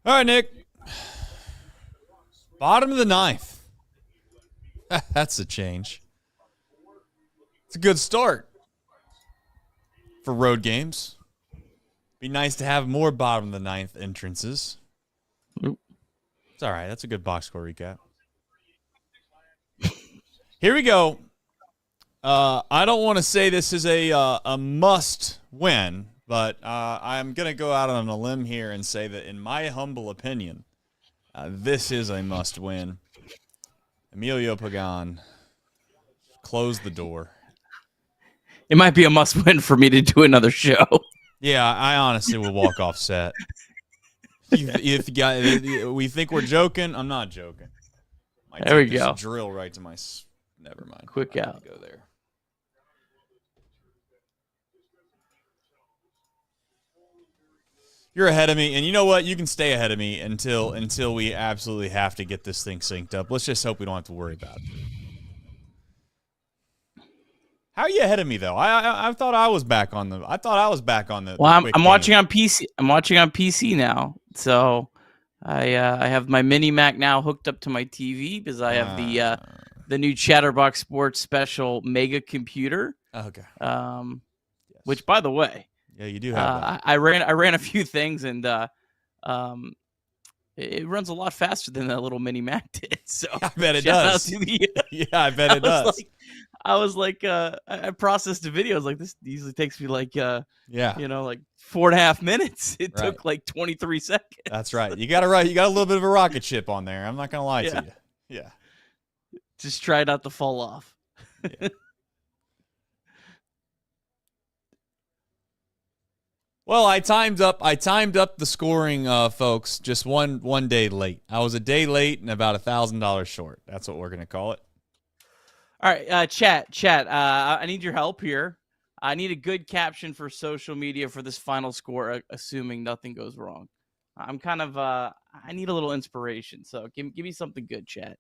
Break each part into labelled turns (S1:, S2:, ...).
S1: All right, Nick. Bottom of the ninth. That's a change. It's a good start for road games. Be nice to have more bottom of the ninth entrances. It's all right. That's a good box score recap. Here we go. I don't want to say this is a must win, but I'm going to go out on a limb here and say that in my humble opinion, this is a must win. Emilio Pagan, close the door.
S2: It might be a must win for me to do another show.
S1: Yeah, I honestly will walk off set. If we think we're joking, I'm not joking.
S2: There we go.
S1: Drill right to my. Never mind.
S2: Quick out.
S1: Go there. You're ahead of me, and you know what? You can stay ahead of me until we absolutely have to get this thing synced up. Let's just hope we don't have to worry about it. How are you ahead of me though? I thought I was back on the.
S2: Well, I'm watching on PC. I'm watching on PC now, so I have my mini Mac now hooked up to my TV because I have the new Chatterbox Sports Special Mega computer.
S1: Okay.
S2: Yes. Which, by the way,
S1: yeah, you do have that.
S2: I ran a few things and it runs a lot faster than that little mini Mac did. So
S1: I bet it does. Yeah, I bet it does.
S2: I processed the video. I was like, this usually takes me like 4.5 minutes. It took like 23 seconds.
S1: That's right. You got a little bit of a rocket ship on there. I'm not gonna lie to you. Yeah.
S2: Just try not to fall off.
S1: Yeah. Well, I timed up the scoring, folks, just one day late. I was a day late and about $1,000 short. That's what we're gonna call it.
S2: All right, chat. I need your help here. I need a good caption for social media for this final score, assuming nothing goes wrong. I'm kind of I need a little inspiration, so give me something good, chat.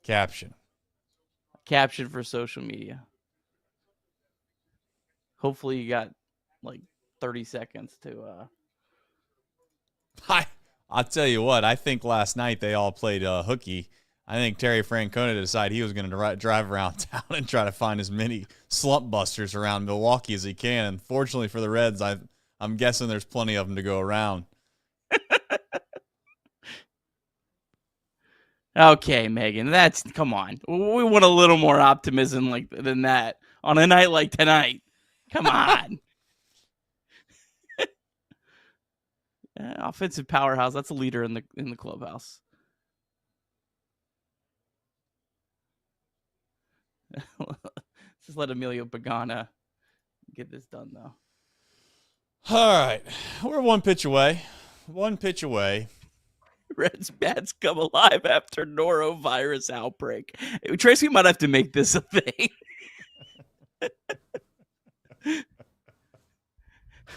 S1: Caption
S2: for social media. Hopefully you got like 30 seconds to
S1: I'll tell you what, I think last night they all played hooky. I think Terry Francona decided he was going to drive around town and try to find as many slump busters around Milwaukee as he can. And fortunately for the Reds, I'm guessing there's plenty of them to go around.
S2: Okay, Megan, come on. We want a little more optimism than that on a night like tonight. Come on. Offensive powerhouse. That's a leader in the clubhouse. Just let Emilio Pagana get this done, though.
S1: All right. We're one pitch away.
S2: Reds bats come alive after norovirus outbreak. Tracy might have to make this a thing.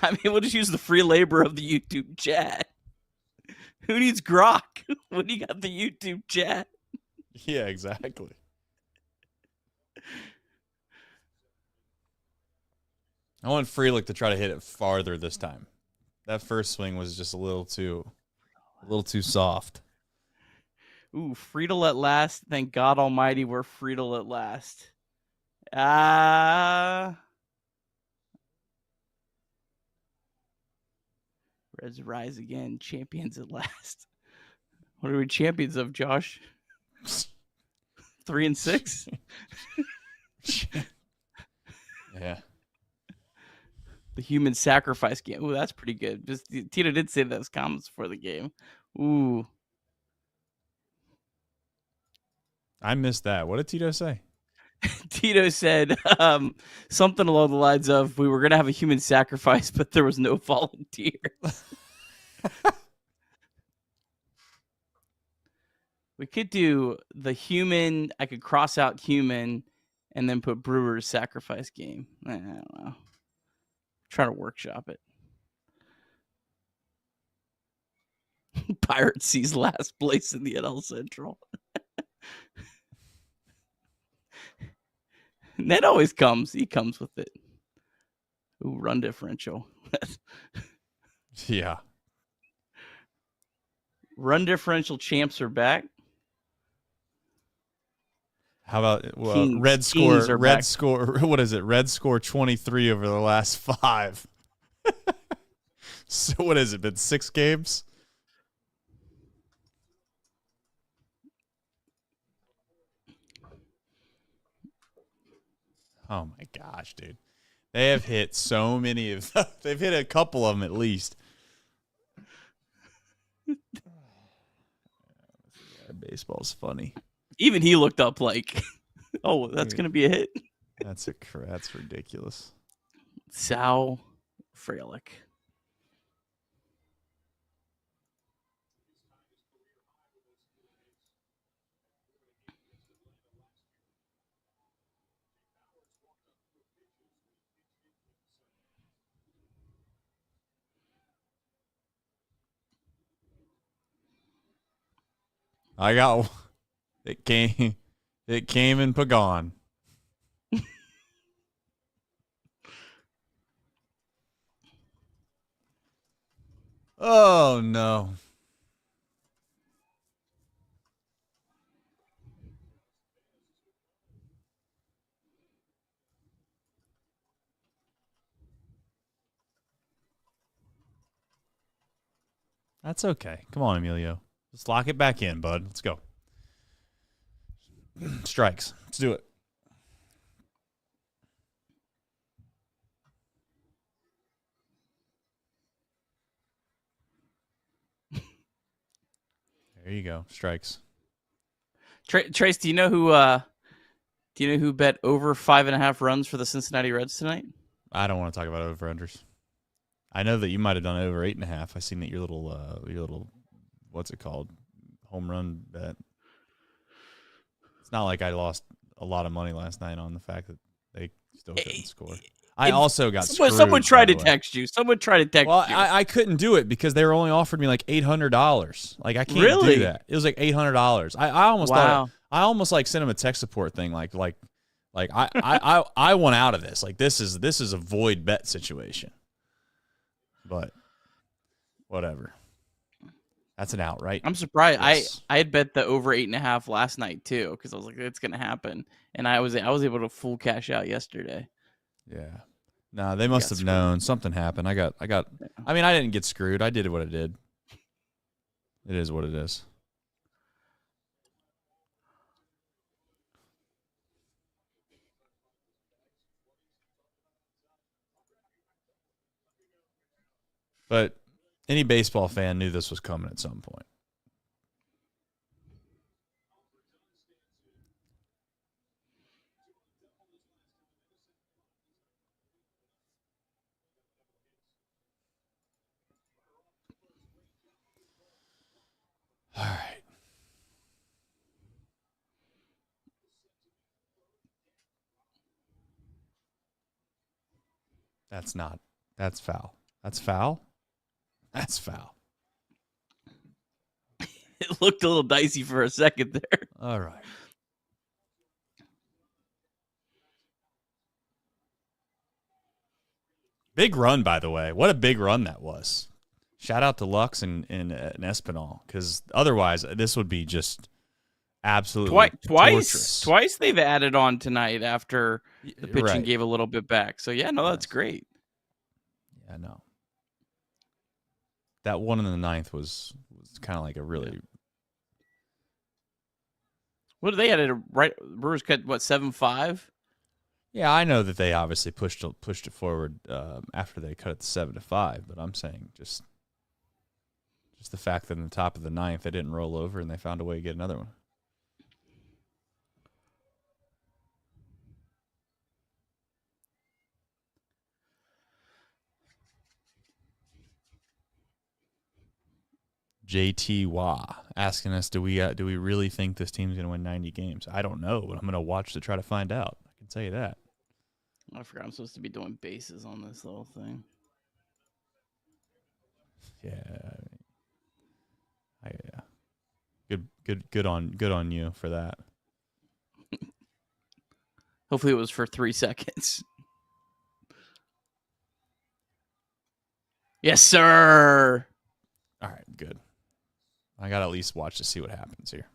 S2: I mean, we'll just use the free labor of the YouTube chat. Who needs grok when you got the YouTube chat?
S1: Yeah, exactly. I want Frelick to try to hit it farther this time. That first swing was just a little too soft.
S2: Ooh, Friedel at last. Thank God Almighty we're Friedel at last. Reds rise again. Champions at last. What are we champions of, Josh? 3-6?
S1: Yeah.
S2: The human sacrifice game. Ooh, that's pretty good. Just Tito did say those comments for the game. Ooh.
S1: I missed that. What did Tito say?
S2: Tito said something along the lines of, we were going to have a human sacrifice, but there was no volunteers. We could do the human. I could cross out human and then put Brewers sacrifice game. I don't know. Try to workshop it. Pirates sees last place in the NL Central. Ned always comes. He comes with it. Ooh, run differential.
S1: Yeah.
S2: Run differential champs are back.
S1: How about
S2: Kings are
S1: Red
S2: back.
S1: score? What is it? Red score 23 over the last 5. So what has it been? 6 games? Oh my gosh, dude! They have hit so many of them. They've hit a couple of them at least. Baseball's funny.
S2: Even he looked up like, oh, that's gonna be a hit.
S1: That's ridiculous.
S2: Sal Frelick.
S1: I got it came and Pagan. Oh no. That's okay. Come on, Emilio. Let's lock it back in, bud. Let's go. Strikes. Let's do it. There you go. Strikes.
S2: Trace, do you know who bet over 5.5 runs for the Cincinnati Reds tonight?
S1: I don't want to talk about over-unders. I know that you might have done over 8.5. I seen that your little what's it called? Home run bet. It's not like I lost a lot of money last night on the fact that they still couldn't score. I also got screwed.
S2: Someone tried to text you. Someone tried to text you.
S1: I couldn't do it because they were only offered me like $800. Like I can't do that. It was like $800. I almost thought I almost like sent him a tech support thing. Like I want out of this. Like this is a void bet situation. But whatever. That's an out, right?
S2: I'm surprised.
S1: Yes.
S2: I had bet the over 8.5 last night too because I was like, it's gonna happen, and I was able to full cash out yesterday.
S1: Yeah. No, they must have known something happened. I got. I mean, I didn't get screwed. I did what I did. It is what it is. But any baseball fan knew this was coming at some point. All right. That's foul. That's foul. That's foul.
S2: It looked a little dicey for a second there.
S1: All right. Big run, by the way. What a big run that was. Shout out to Lux and Espinal, because otherwise this would be just absolutely
S2: twice they've added on tonight after the pitching gave a little bit back. So yeah, no, that's great.
S1: Yeah, no. That one in the 9th was kind of like a really. Yeah.
S2: What did they add? Right, Brewers cut 7-5.
S1: Yeah, I know that they obviously pushed it forward after they cut it to 7-5, but I'm saying just the fact that in the top of the 9th they didn't roll over and they found a way to get another one. JT Wah asking us, do we really think this team's going to win 90 games? I don't know, but I'm going to watch to try to find out. I can tell you that.
S2: I forgot I'm supposed to be doing bases on this little thing.
S1: Yeah. Good on you for that.
S2: Hopefully it was for 3 seconds. Yes, sir.
S1: All right, good. I got to at least watch to see what happens here.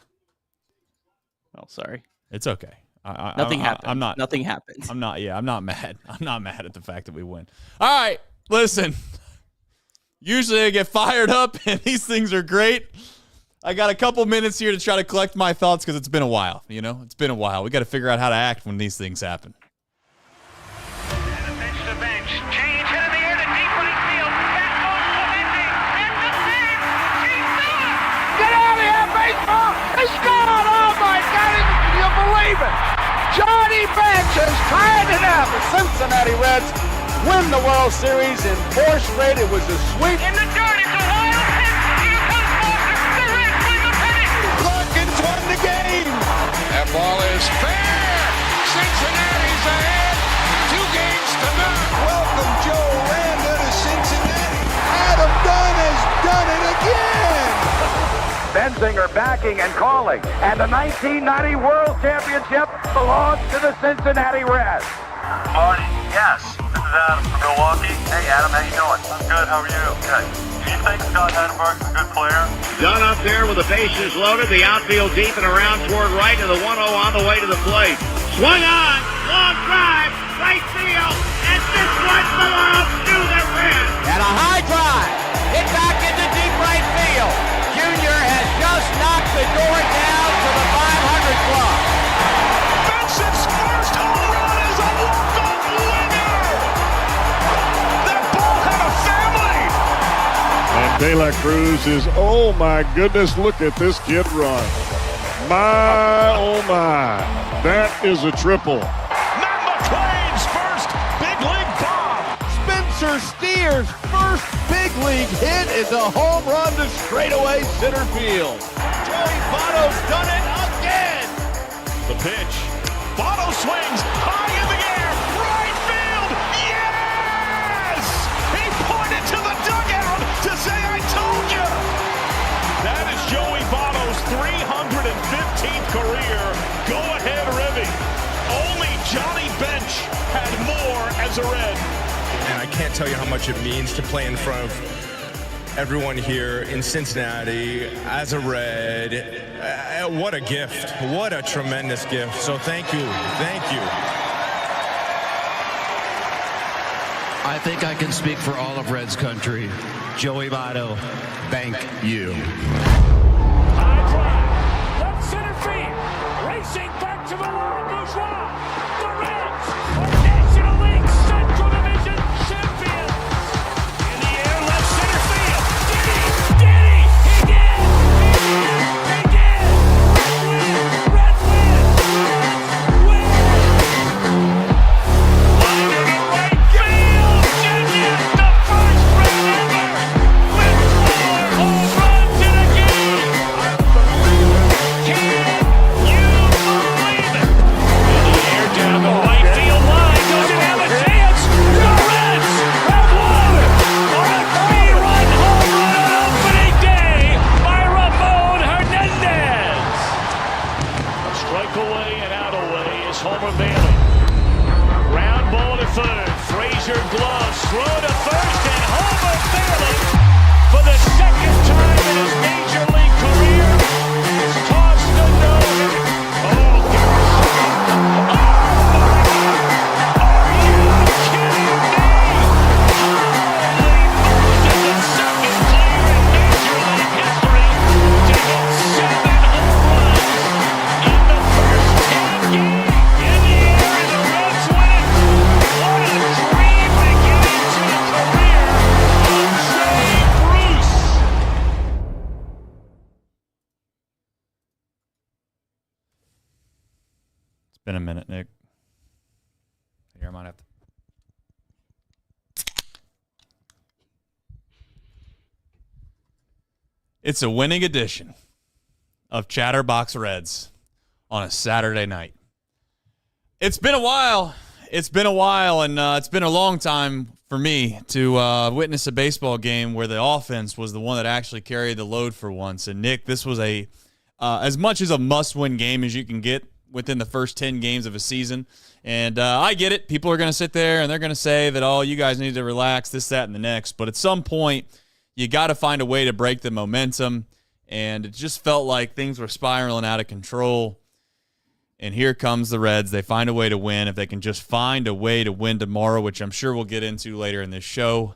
S2: Oh, sorry.
S1: It's okay.
S2: Nothing happened.
S1: I'm not.
S2: Nothing happened.
S1: I'm not. Yeah, I'm not mad. I'm not mad at the fact that we win. All right, listen. Usually I get fired up, and these things are great. I got a couple minutes here to try to collect my thoughts because it's been a while. It's been a while. We got to figure out how to act when these things happen.
S3: And a bench to bench. Change hit in the air to deep right field. That goes to Lindsay. And the save. He's done it. Get out of here, baseball. It's gone. Oh, my God. Can you believe it? Johnny Bench has tied it up. The Cincinnati Reds win the World Series in 4 straight. It was a sweep. In the dirt. It's a wild pitch. Here comes Fowler. The Reds win the pennant. Perkins won the game. That ball is fair. Cincinnati's ahead. 2 games to none. Welcome, Joe Randa to Cincinnati. Adam Dunn has done it again. Benzinger backing and calling. And the 1990 World Championship belongs to the Cincinnati Reds.
S4: Marty, yes. This is Adam from Milwaukee. Hey, Adam, how you doing? I'm good. How are you? Good. Do you think Scott Chatterbox is a good player?
S5: Dunn up there with the bases loaded, the outfield deep and around toward right, to the 1-0 on the way to the plate. Swung on, long drive, right field, and this one belongs to the Reds.
S3: And a high drive. Hit back into deep right field. Junior has just knocked the door down to the 500 club. Benson's first home run is a walk-off winner. That ball had a family.
S6: And De La Cruz is, oh my goodness, look at this kid run. My, oh my, that is a triple.
S3: Matt McClain's first big league bomb. Spencer Steer's first big league hit is a home run to straightaway center field. Joey Votto's done it again. The pitch. Votto swings high in the air. Right field. Yes! He pointed to the dugout to say, I told you. That is Joey Votto's 315th career go-ahead ribby. Only Johnny Bench had more as a Red.
S7: And I can't tell you how much it means to play in front of everyone here in Cincinnati as a Red. What a gift. What a tremendous gift. So thank you. Thank you.
S8: I think I can speak for all of Reds country. Joey Votto, thank you.
S3: High drive, left center field, racing back to the Laurel Bourgeois. The Reds are National League Central Division champions. In the air, left center field. Did he? He did! He did! Red win! Win! Line to the right field. Genius, the first Red ever with 4 home runs in a game. Can you believe it? In the air, down the right field line. Does it have a chance? The Reds have won on a 3-run home run on opening day by Ramon Hernandez. A strike away and out away is Homer Bailey. Ground ball to third. Frazier gloves. Throw to first, and Homer Bailey, for the second time in his major league career, has tossed a no-hitter. Oh, my God. Are you kidding me? Holy Moses, the second player in major league history to hit 7 home runs in the first 10 games. In the air, and the Reds win it. What a dream beginning to a career of Jay Bruce.
S1: It's been a minute, Nick. Here, I might have to. It's a winning edition of Chatterbox Reds on a Saturday night. It's been a while. It's been a while, and it's been a long time for me to witness a baseball game where the offense was the one that actually carried the load for once. And, Nick, this was as much as a must-win game as you can get within the first 10 games of a season. And I get it. People are going to sit there and they're going to say that, oh, you guys need to relax, this, that, and the next. But at some point, you got to find a way to break the momentum. And it just felt like things were spiraling out of control. And here comes the Reds. They find a way to win. If they can just find a way to win tomorrow, which I'm sure we'll get into later in this show,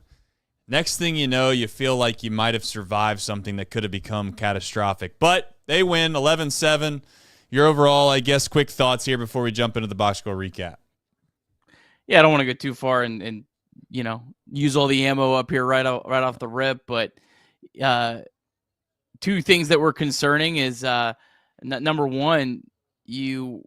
S1: next thing you know, you feel like you might have survived something that could have become catastrophic. But they win 11-7. Your overall, I guess, quick thoughts here before we jump into the box score recap.
S2: Yeah, I don't want to go too far and use all the ammo up here right off the rip. But two things that were concerning is number one, you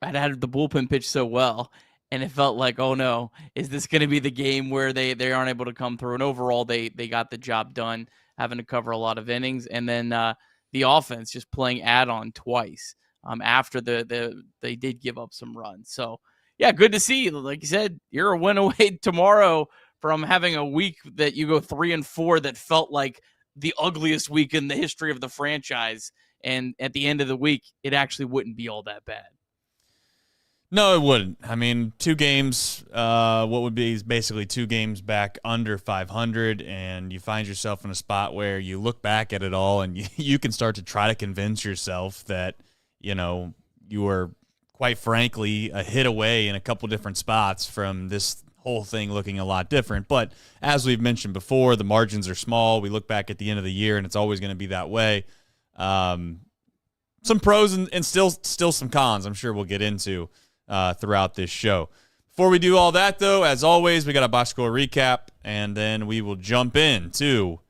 S2: had the bullpen pitch so well, and it felt like, oh no, is this going to be the game where they aren't able to come through? And overall, they got the job done, having to cover a lot of innings. And then the offense just playing add-on twice after they did give up some runs. So, yeah, good to see. Like you said, you're a win away tomorrow from having a week that you go 3-4 that felt like the ugliest week in the history of the franchise. And at the end of the week, it actually wouldn't be all that bad.
S1: No, it wouldn't. I mean, 2 games, what would be basically 2 games back under 500, and you find yourself in a spot where you look back at it all and you can start to try to convince yourself that, you were, quite frankly, a hit away in a couple different spots from this whole thing looking a lot different. But as we've mentioned before, the margins are small. We look back at the end of the year, and it's always going to be that way. Some pros and still some cons I'm sure we'll get into throughout this show. Before we do all that, though, as always, we got a box score recap, and then we will jump into,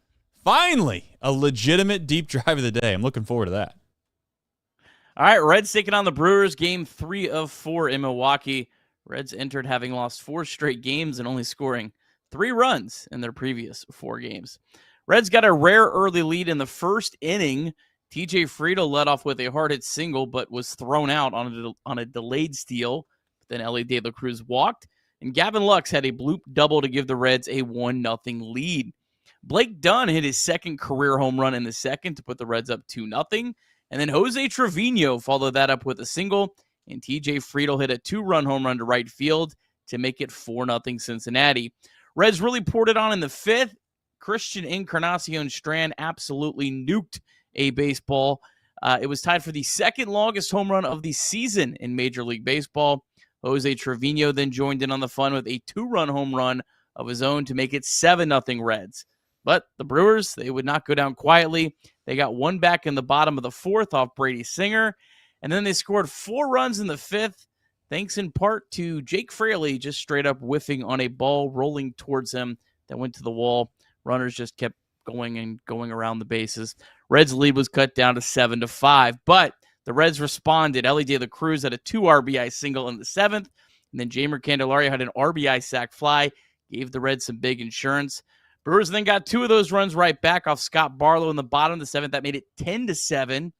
S1: finally, a legitimate deep drive of the day. I'm looking forward to that.
S2: All right, Reds taking on the Brewers, game 3 of 4 in Milwaukee. Reds entered having lost 4 straight games and only scoring 3 runs in their previous 4 games. Reds got a rare early lead in the first inning. TJ Friedl led off with a hard-hit single, but was thrown out on a delayed steal. Then Ellie De La Cruz walked, and Gavin Lux had a bloop double to give the Reds a 1-0 lead. Blake Dunn hit his second career home run in the second to put the Reds up 2-0. And then Jose Trevino followed that up with a single, and TJ Friedl hit a 2-run home run to right field to make it 4-0 Cincinnati. Reds really poured it on in the 5th. Christian Encarnacion Strand absolutely nuked a baseball. It was tied for the second longest home run of the season in Major League Baseball. Jose Trevino then joined in on the fun with a 2-run home run of his own to make it 7-0 Reds. But the Brewers, they would not go down quietly. They got one back in the bottom of the 4th off Brady Singer, and then they scored 4 runs in the 5th, thanks in part to Jake Fraley just straight up whiffing on a ball rolling towards him that went to the wall. Runners just kept going around the bases. Reds' lead was cut down to 7-5, but the Reds responded. Ellie De La Cruz had a 2 RBI single in the 7th, and then Jeimer Candelario had an RBI sac fly, gave the Reds some big insurance. Brewers then got 2 of those runs right back off Scott Barlow in the bottom of the 7th. That made it 10-7,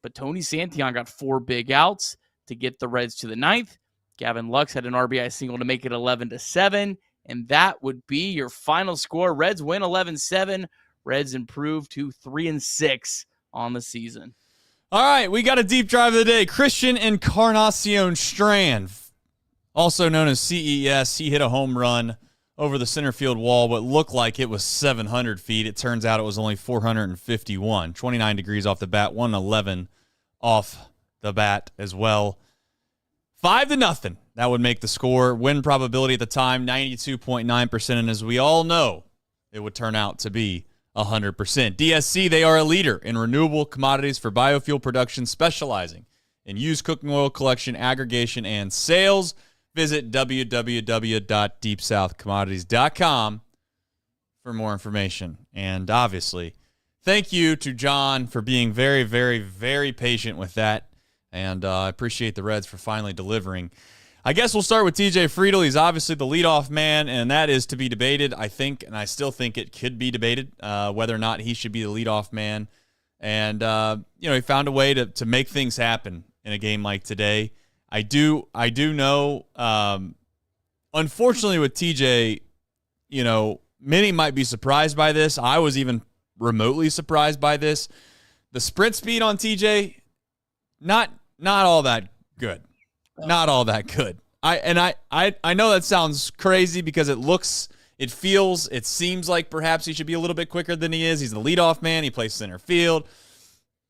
S2: but Tony Santillan got 4 big outs to get the Reds to the 9th. Gavin Lux had an RBI single to make it 11-7, and that would be your final score. Reds win 11-7. Reds improve to 3-6 on the season.
S1: All right, we got a deep drive of the day. Christian Encarnacion Strand, also known as CES, he hit a home run over the center field wall, what looked like it was 700 feet. It turns out it was only 451. 29 degrees off the bat, 111 off the bat as well. 5-0. That would make the score. Win probability at the time, 92.9%. And as we all know, it would turn out to be 100%. DSC, they are a leader in renewable commodities for biofuel production, specializing in used cooking oil collection, aggregation, and sales. Visit www.deepsouthcommodities.com for more information. And obviously, thank you to John for being very, very, very patient with that. And I appreciate the Reds for finally delivering. I guess we'll start with TJ Friedl. He's obviously the leadoff man, and that is to be debated, I think, and I still think it could be debated whether or not he should be the leadoff man. And, he found a way to make things happen in a game like today. I do know, unfortunately with TJ, many might be surprised by this. I was even remotely surprised by this. The sprint speed on TJ, not all that good. Not all that good. I know that sounds crazy because it seems like perhaps he should be a little bit quicker than he is. He's the leadoff man. He plays center field.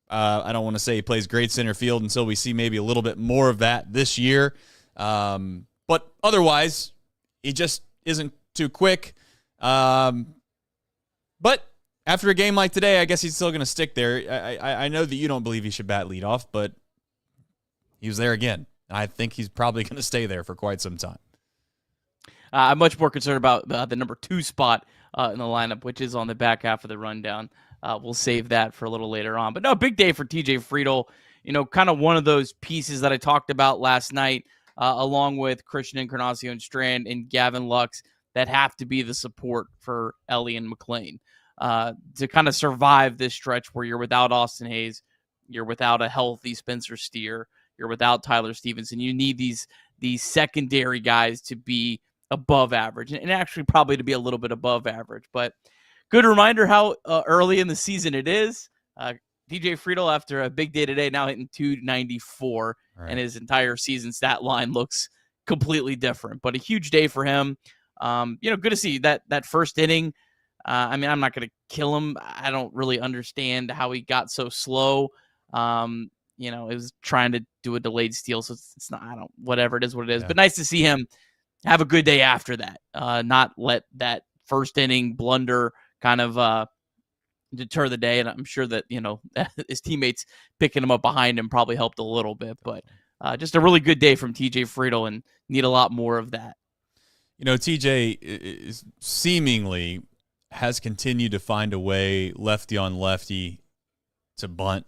S1: I don't want to say he plays great center field until we see maybe a little bit more of that this year. But otherwise, he just isn't too quick. But after a game like today, I guess he's still going to stick there. I know that you don't believe he should bat leadoff, but he was there again. I think he's probably going to stay there for quite some time.
S2: I'm much more concerned about the number 2 spot in the lineup, which is on the back half of the rundown. We'll save that for a little later on. But no, big day for TJ Friedl. Kind of one of those pieces that I talked about last night, along with Christian Encarnacion Strand and Gavin Lux, that have to be the support for Ellie and McLean to kind of survive this stretch where you're without Austin Hayes, you're without a healthy Spencer Steer, you're without Tyler Stevenson. You need these secondary guys to be above average, and actually probably to be a little bit above average. But good reminder how early in the season it is. DJ Friedl, after a big day today, now hitting 294, right, and his entire season stat line looks completely different. But a huge day for him. Good to see that first inning. I'm not going to kill him. I don't really understand how he got so slow. It was trying to do a delayed steal, so it's not, whatever it is, what it is. Yeah. But nice to see him have a good day after that. Not let that first inning blunder kind of deter the day. And I'm sure that, his teammates picking him up behind him probably helped a little bit. But just a really good day from TJ Friedl, and need a lot more of that.
S1: TJ is seemingly has continued to find a way lefty on lefty to bunt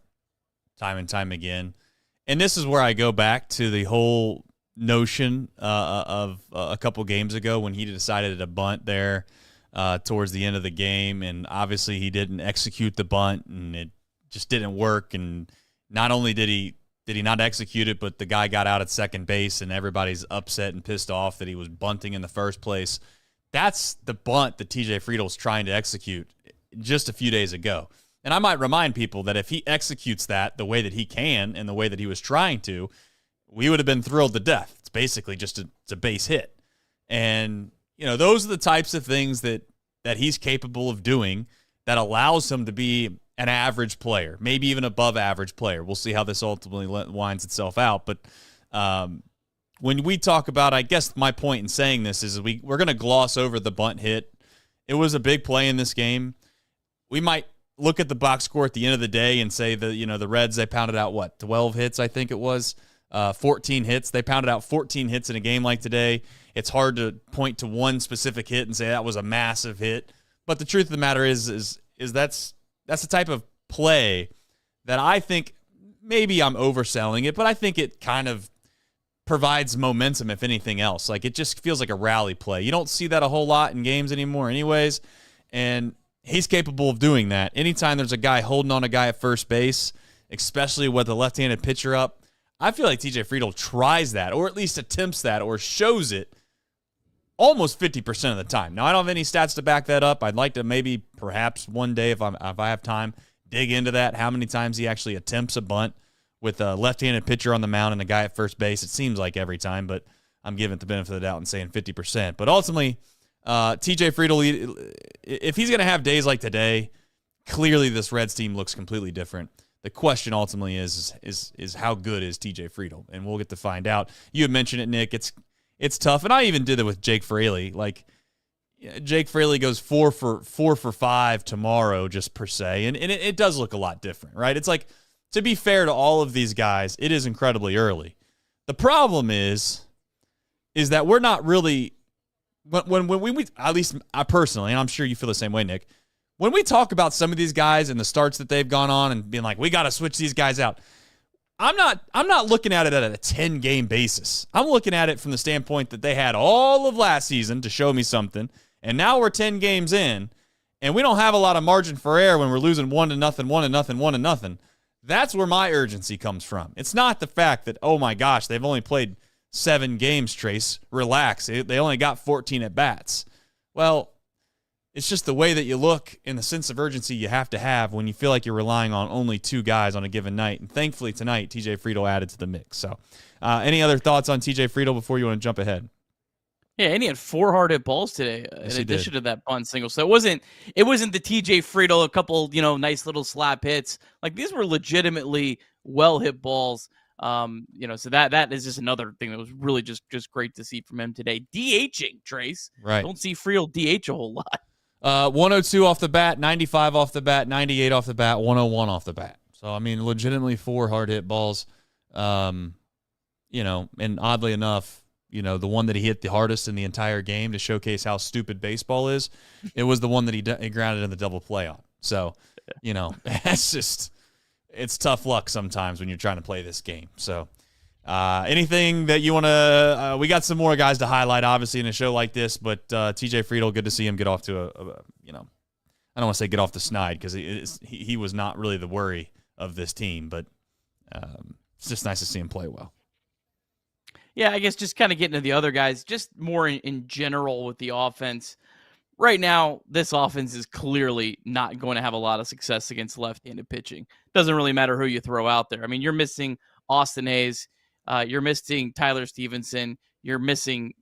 S1: time and time again. And this is where I go back to the whole notion of a couple games ago when he decided to bunt there towards the end of the game. And obviously he didn't execute the bunt, and it just didn't work. And not only did he not execute it, but the guy got out at second base, and everybody's upset and pissed off that he was bunting in the first place. That's the bunt that TJ Friedl's trying to execute just a few days ago. And I might remind people that if he executes that the way that he can and the way that he was trying to, we would have been thrilled to death. It's basically just a base hit. And, those are the types of things that he's capable of doing that allows him to be an average player, maybe even above average player. We'll see how this ultimately winds itself out. But when we talk about, I guess my point in saying this is we're going to gloss over the bunt hit. It was a big play in this game. We might look at the box score at the end of the day and say that, the Reds, they pounded out 12 hits, I think it was, 14 hits. They pounded out 14 hits in a game like today. It's hard to point to one specific hit and say that was a massive hit. But the truth of the matter is that's the type of play that I think, maybe I'm overselling it, but I think it kind of provides momentum, if anything else. Like, it just feels like a rally play. You don't see that a whole lot in games anymore anyways, and he's capable of doing that. Anytime there's a guy holding on a guy at first base, especially with a left-handed pitcher up, I feel like TJ Friedl tries that, or at least attempts that, or shows it almost 50% of the time. Now, I don't have any stats to back that up. I'd like to maybe perhaps one day, if I have time, dig into that, how many times he actually attempts a bunt with a left-handed pitcher on the mound and a guy at first base. It seems like every time, but I'm giving it the benefit of the doubt and saying 50%. But ultimately, TJ Friedl, if he's going to have days like today, clearly this Reds team looks completely different. The question ultimately is how good is TJ Friedl, and we'll get to find out. You had mentioned it, Nick. It's tough, and I even did it with Jake Fraley. Like, Jake Fraley goes 4 for 5 tomorrow, just per se, and it does look a lot different, right? It's like, to be fair to all of these guys, it is incredibly early. The problem is that we're not really, when we at least I personally, and I'm sure you feel the same way, Nick, when we talk about some of these guys and the starts that they've gone on and being like, we got to switch these guys out, I'm not looking at it at a 10-game basis. I'm looking at it from the standpoint that they had all of last season to show me something, and now we're 10 games in, and we don't have a lot of margin for error when we're losing 1-0, 1-0, 1-0. That's where my urgency comes from. It's not the fact that, oh my gosh, they've only played 7 games, Trace. Relax. They only got 14 at-bats. Well, it's just the way that you look and the sense of urgency you have to have when you feel like you're relying on only 2 guys on a given night. And thankfully tonight, TJ Friedl added to the mix. So any other thoughts on TJ Friedl before you want to jump ahead?
S2: Yeah, and he had 4 hard hit balls today in addition to that bunt single. So it wasn't the TJ Friedl, a couple, nice little slap hits. Like, these were legitimately well hit balls. So that is just another thing that was really just great to see from him today. DHing, Trace.
S1: Right.
S2: Don't see Friedl DH a whole lot.
S1: 102 off the bat, 95 off the bat, 98 off the bat, 101 off the bat. So, I mean, legitimately 4 hard hit balls. And oddly enough, the one that he hit the hardest in the entire game to showcase how stupid baseball is, it was the one that he grounded in the double play on. So, it's tough luck sometimes when you're trying to play this game. So, anything that you want to we got some more guys to highlight, obviously, in a show like this, but TJ Friedl, good to see him get off to I don't want to say get off the snide, because he was not really the worry of this team, but it's just nice to see him play well.
S2: Yeah, I guess just kind of getting to the other guys, just more in general with the offense. Right now, this offense is clearly not going to have a lot of success against left-handed pitching. Doesn't really matter who you throw out there. I mean, you're missing Austin Hayes. You're missing Tyler Stevenson. You're missing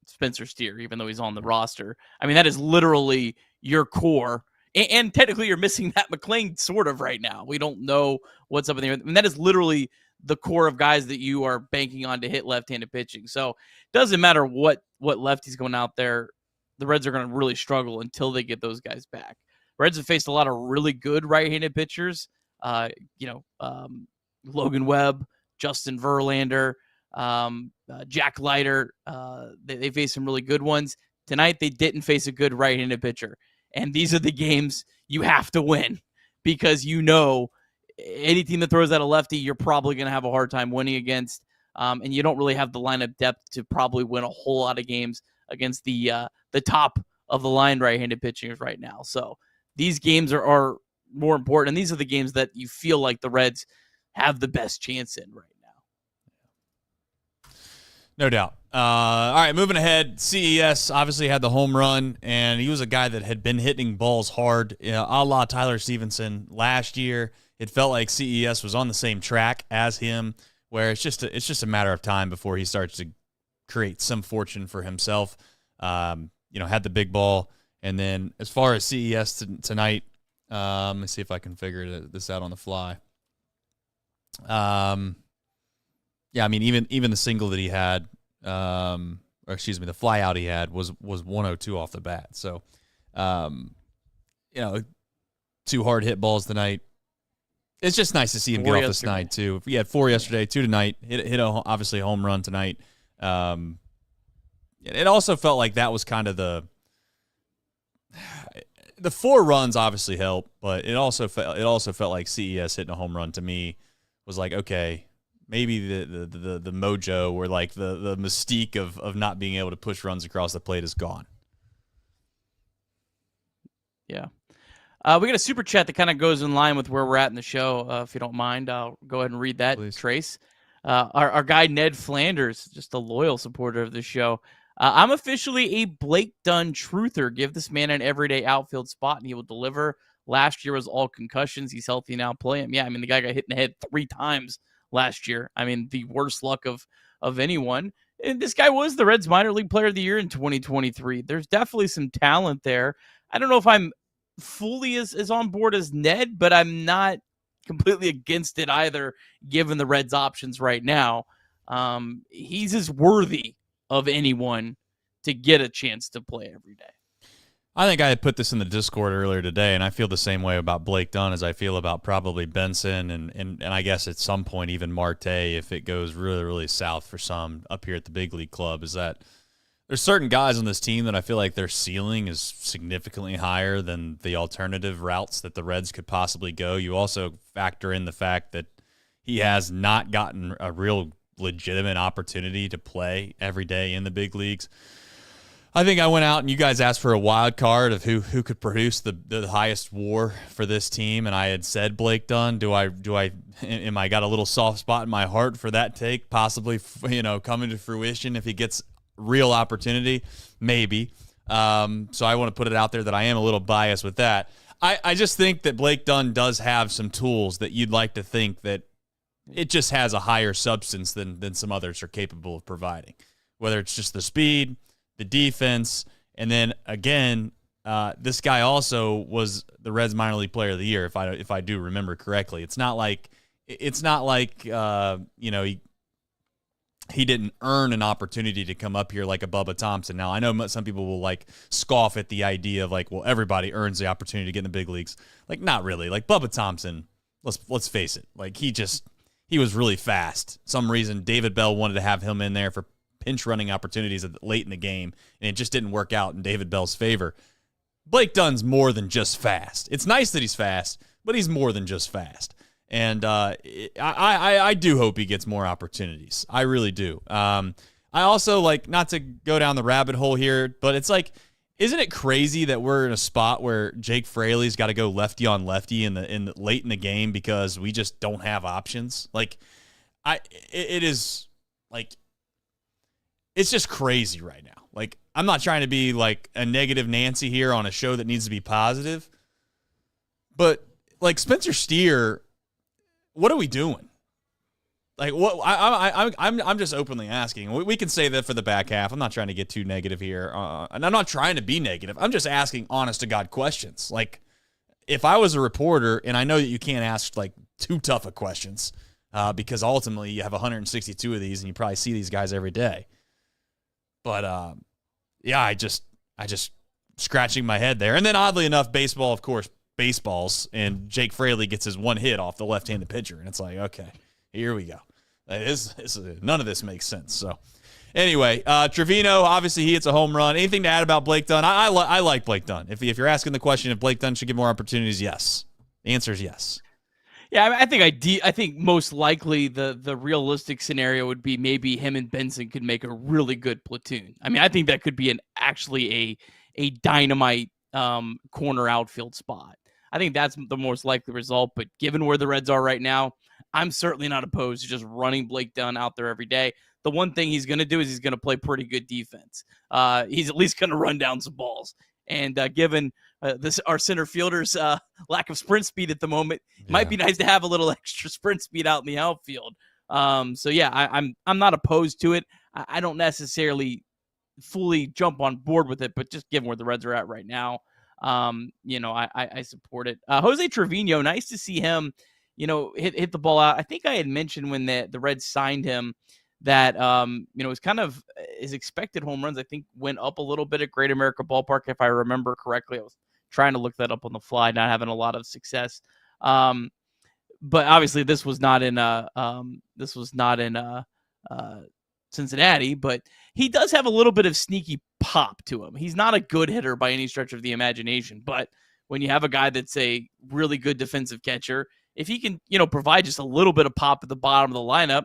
S2: Spencer Steer, even though he's on the roster. I mean, that is literally your core. And technically, you're missing Matt McClain sort of right now. We don't know what's up in there. I mean, that is literally the core of guys that you are banking on to hit left-handed pitching. So it doesn't matter what lefty's going out there. The Reds are going to really struggle until they get those guys back. Reds have faced a lot of really good right-handed pitchers. Logan Webb, Justin Verlander, Jack Leiter. They faced some really good ones. Tonight, they didn't face a good right-handed pitcher. And these are the games you have to win, because any team that throws at a lefty, you're probably going to have a hard time winning against. And you don't really have the lineup depth to probably win a whole lot of games against the top of the line right-handed pitchers right now. So these games are more important, and these are the games that you feel like the Reds have the best chance in right now.
S1: No doubt. All right, moving ahead. CES obviously had the home run, and he was a guy that had been hitting balls hard, a la Tyler Stevenson last year. It felt like CES was on the same track as him, where it's just a matter of time before he starts to create some fortune for himself. Had the big ball. And then as far as CES tonight, let me see if I can figure this out on the fly. Even the single that he had, the fly out he had was 102 off the bat. So, 2 hard hit balls tonight. It's just nice to see him get off the snide too. He had 4 yesterday, 2 tonight. Hit obviously a home run tonight. It also felt like that was kind of the 4 runs obviously helped, but it also felt like CES hitting a home run to me was like, okay, maybe the mojo or like the mystique of not being able to push runs across the plate is gone.
S2: Yeah. We got a super chat that kind of goes in line with where we're at in the show. If you don't mind, I'll go ahead and read that. Please. Trace. Our guy Ned Flanders, just a loyal supporter of the show. I'm officially a Blake Dunn truther. Give this man an everyday outfield spot, and he will deliver. Last year was all concussions. He's healthy now. Play him. Yeah, I mean, the guy got hit in the head 3 times last year. I mean, the worst luck of anyone. And this guy was the Reds minor league player of the year in 2023. There's definitely some talent there. I don't know if I'm fully as on board as Ned, but I'm not completely against it either, given the Reds' options right now. He's as worthy of anyone to get a chance to play every day.
S1: I think I had put this in the Discord earlier today, and I feel the same way about Blake Dunn as I feel about probably Benson and I guess at some point even Marte, if it goes really, really south for some up here at the big league club, is that there's certain guys on this team that I feel like their ceiling is significantly higher than the alternative routes that the Reds could possibly go. You also factor in the fact that he has not gotten a real legitimate opportunity to play every day in the big leagues. I think I went out and you guys asked for a wild card of who could produce the highest WAR for this team, and I had said Blake Dunn. Am I got a little soft spot in my heart for that take possibly coming to fruition if he gets real opportunity? Maybe. So I want to put it out there that I am a little biased with that. I just think that Blake Dunn does have some tools that you'd like to think that it just has a higher substance than some others are capable of providing, whether it's just the speed, the defense, and then again, this guy also was the Reds minor league player of the year, if I do remember correctly. It's not like he didn't earn an opportunity to come up here like a Bubba Thompson. Now, I know some people will like scoff at the idea of like, well, everybody earns the opportunity to get in the big leagues. Like, not really. Like Bubba Thompson, let's face it. Like he was really fast. Some reason David Bell wanted to have him in there for pinch running opportunities late in the game, and it just didn't work out in David Bell's favor. Blake Dunn's more than just fast. It's nice that he's fast, but he's more than just fast. And I do hope he gets more opportunities. I really do. I also, like, not to go down the rabbit hole here, but it's like, isn't it crazy that we're in a spot where Jake Fraley's got to go lefty on lefty late in the game because we just don't have options? Like, it is like, it's just crazy right now. Like, I'm not trying to be like a negative Nancy here on a show that needs to be positive, but like Spencer Steer, what are we doing? Like, what? I'm just openly asking. We can say that for the back half. I'm not trying to get too negative here, and I'm not trying to be negative. I'm just asking honest to God questions. Like, if I was a reporter, and I know that you can't ask like too tough of questions, because ultimately you have 162 of these, and you probably see these guys every day. But yeah, I just scratching my head there. And then oddly enough, baseball, of course, baseballs, and Jake Fraley gets his one hit off the left-handed pitcher, and it's like, okay, here we go. None of this makes sense. So anyway, Trevino, obviously he hits a home run. Anything to add about Blake Dunn? I like Blake Dunn. If you're asking the question if Blake Dunn should get more opportunities, yes. The answer is yes.
S2: Yeah, I think most likely the realistic scenario would be maybe him and Benson could make a really good platoon. I mean, I think that could be actually a dynamite corner outfield spot. I think that's the most likely result, but given where the Reds are right now, I'm certainly not opposed to just running Blake Dunn out there every day. The one thing he's going to do is he's going to play pretty good defense. He's at least going to run down some balls. And given our center fielder's lack of sprint speed at the moment, it might be nice to have a little extra sprint speed out in the outfield. So yeah, I'm not opposed to it. I don't necessarily fully jump on board with it, but just given where the Reds are at right now, I support it. Jose Trevino, nice to see him, hit the ball out. I think I had mentioned when the Reds signed him that, it's kind of his expected home runs, I think, went up a little bit at Great America Ballpark, if I remember correctly. I was trying to look that up on the fly, not having a lot of success. But obviously this was not in Cincinnati, but he does have a little bit of sneaky pop to him. He's not a good hitter by any stretch of the imagination, but when you have a guy that's a really good defensive catcher, if he can, provide just a little bit of pop at the bottom of the lineup,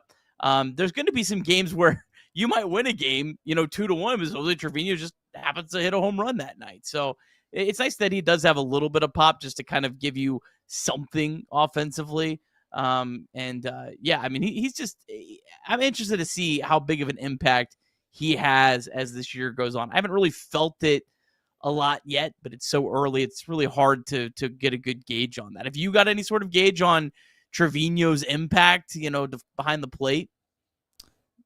S2: there's going to be some games where you might win a game, 2-1, because Jose Trevino just happens to hit a home run that night. So it's nice that he does have a little bit of pop just to kind of give you something offensively. I mean, he's just, I'm interested to see how big of an impact he has as this year goes on. I haven't really felt it a lot yet, but it's so early. It's really hard to get a good gauge on that. Have you got any sort of gauge on Trevino's impact, behind the plate?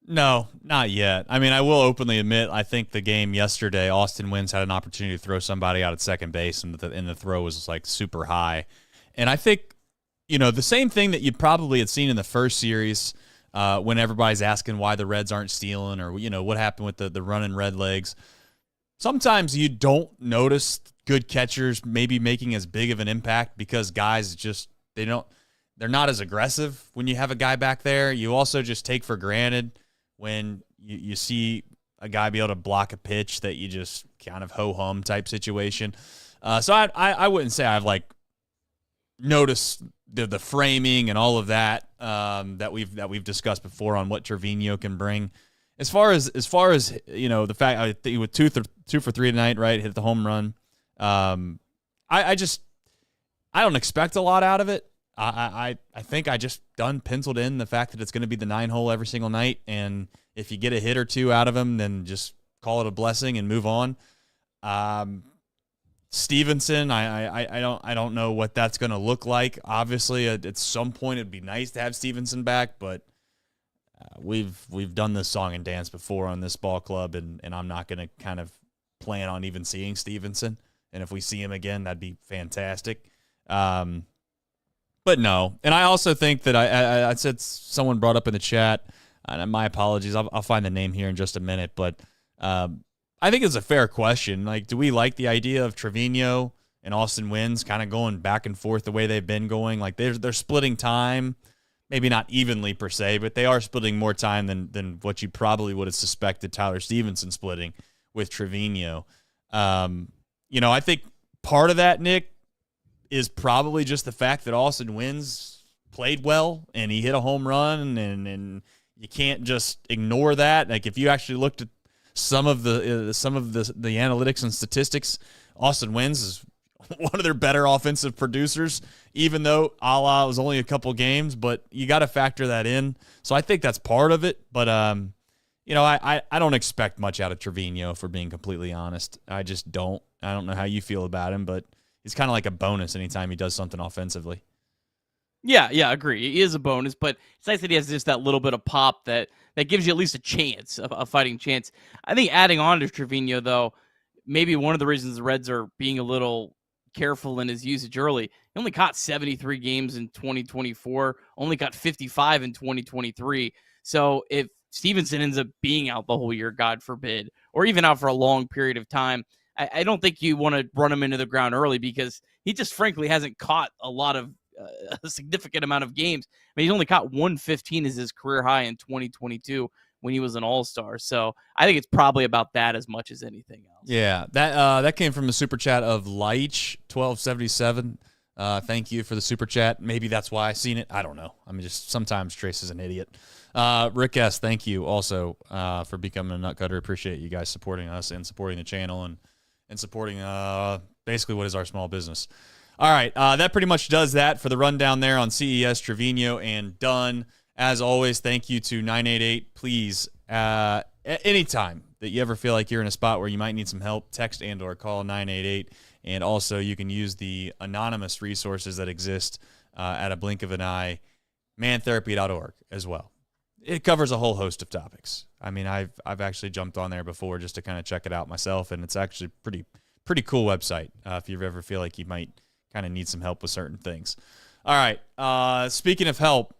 S1: No, not yet. I mean, I will openly admit, I think the game yesterday, Austin Wynns had an opportunity to throw somebody out at second base, and the throw was like super high. And I think, the same thing that you probably had seen in the first series, when everybody's asking why the Reds aren't stealing, or what happened with the running red legs. Sometimes you don't notice good catchers maybe making as big of an impact because guys just they're not as aggressive when you have a guy back there. You also just take for granted when you see a guy be able to block a pitch that you just kind of ho-hum type situation. So I wouldn't say I've like noticed the framing and all of that that we've discussed before on what Trevino can bring. As far as the fact I think he was 2 for 3 tonight, right? Hit the home run. I don't expect a lot out of it. I think I just penciled in the fact that it's going to be the 9-hole every single night, and if you get a hit or two out of him, then just call it a blessing and move on. Stevenson, I don't know what that's going to look like. Obviously, at some point it'd be nice to have Stevenson back, but we've done this song and dance before on this ball club, and I'm not going to kind of plan on even seeing Stevenson. And if we see him again, that'd be fantastic. But no, and I also think that I said someone brought up in the chat, and my apologies, I'll find the name here in just a minute, but I think it's a fair question. Like, do we like the idea of Trevino and Austin Wynns kind of going back and forth the way they've been going? Like, they're splitting time, maybe not evenly per se, but they are splitting more time than what you probably would have suspected Tyler Stevenson splitting with Trevino. I think part of that, Nick, is probably just the fact that Austin Wynns played well and he hit a home run, and you can't just ignore that. Like, if you actually looked at some of the analytics and statistics, Austin Wynns is one of their better offensive producers, even though it was only a couple games, but you got to factor that in. So I think that's part of it. But, I don't expect much out of Trevino, if we're being completely honest. I just don't. I don't know how you feel about him, but he's kind of like a bonus anytime he does something offensively.
S2: Yeah, agree. He is a bonus, but it's nice that he has just that little bit of pop that gives you at least a chance, a fighting chance. I think adding on to Trevino, though, maybe one of the reasons the Reds are being a little careful in his usage early. He only caught 73 games in 2024, only got 55 in 2023. So if Stevenson ends up being out the whole year, God forbid, or even out for a long period of time, I don't think you want to run him into the ground early, because he just frankly hasn't caught a significant amount of games. I mean, he's only caught 115 as his career high in 2022 when he was an all-star. So I think it's probably about that as much as anything else.
S1: Yeah, that came from the super chat of Leich 1277. Thank you for the super chat. Maybe that's why I seen it. I don't know. I mean, just sometimes Trace is an idiot. Rick S., thank you also for becoming a nut cutter. Appreciate you guys supporting us and supporting the channel and supporting basically what is our small business. All right, that pretty much does that for the rundown there on CES, Trevino, and Dunn. As always, thank you to 988. Please, anytime that you ever feel like you're in a spot where you might need some help, text and or call 988. And also, you can use the anonymous resources that exist at a blink of an eye, mantherapy.org as well. It covers a whole host of topics. I mean, I've actually jumped on there before just to kind of check it out myself, and it's actually pretty cool website if you ever feel like you might kind of need some help with certain things. All right. Speaking of help,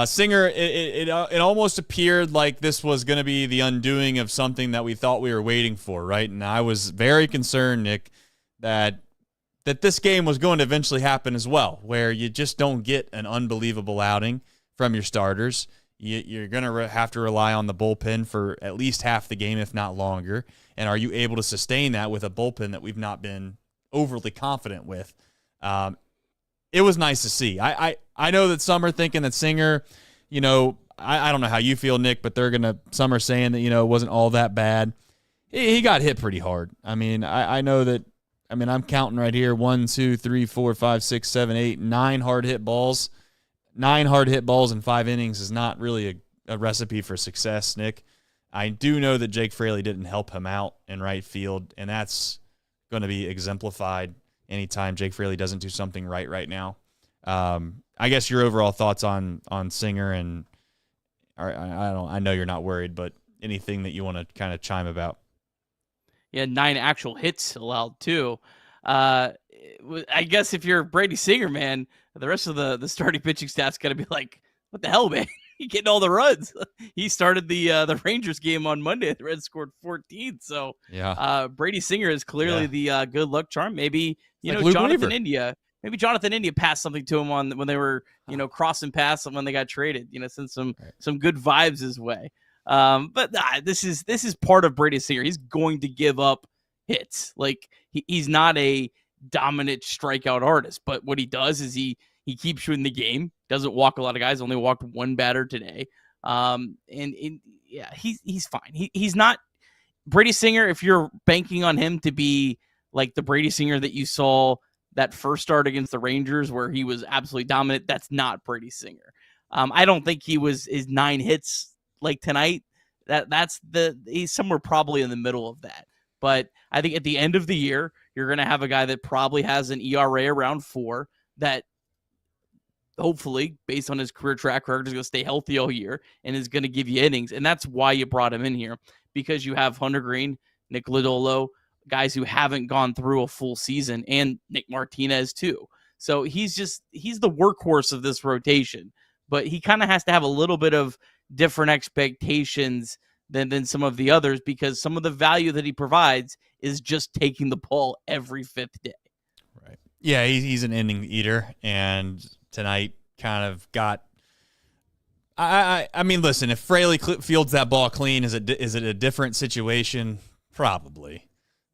S1: Singer, it almost appeared like this was going to be the undoing of something that we thought we were waiting for, right? And I was very concerned, Nick, that this game was going to eventually happen as well, where you just don't get an unbelievable outing from your starters. You're going to have to rely on the bullpen for at least half the game, if not longer. And are you able to sustain that with a bullpen that we've not been overly confident with? It was nice to see. I know that some are thinking that Singer, I don't know how you feel, Nick, but some are saying that, it wasn't all that bad. He got hit pretty hard. I mean, I know that, I'm counting right here, 1, 2, 3, 4, 5, 6, 7, 8, 9 hard hit balls. 9 hard hit balls in 5 innings is not really a recipe for success, Nick. I do know that Jake Fraley didn't help him out in right field, and that's going to be exemplified anytime Jake Fraley doesn't do something right now. I guess your overall thoughts on Singer, and I know you're not worried, but anything that you want to kind of chime about?
S2: Yeah, 9 actual hits allowed too. I guess if you're Brady Singer, man, the rest of the starting pitching staff's got to be like, what the hell, man? He getting all the runs. He started the Rangers game on Monday. The Reds scored 14. So
S1: yeah,
S2: Brady Singer is clearly the good luck charm. Maybe Jonathan India. Maybe Jonathan India passed something to him when they were crossing paths when they got traded. Send some good vibes his way. But this is part of Brady Singer. He's going to give up hits. Like he's not a dominant strikeout artist, but what he does is he keeps shooting the game. Doesn't walk a lot of guys. Only walked 1 batter today. He's fine. He's not Brady Singer. If you're banking on him to be like the Brady Singer that you saw that first start against the Rangers, where he was absolutely dominant, that's not Brady Singer. I don't think his 9 hits like tonight. He's somewhere probably in the middle of that. But I think at the end of the year, you're going to have a guy that probably has an ERA around 4 that hopefully, based on his career track record, is going to stay healthy all year and is going to give you innings. And that's why you brought him in here, because you have Hunter Green, Nick Lodolo, guys who haven't gone through a full season, and Nick Martinez too. So he's the workhorse of this rotation, but he kind of has to have a little bit of different expectations than some of the others, because some of the value that he provides is just taking the ball every 5th day.
S1: Right. Yeah, he's an inning eater, and tonight kind of got. I mean, listen, if Fraley fields that ball clean, is it a different situation? Probably,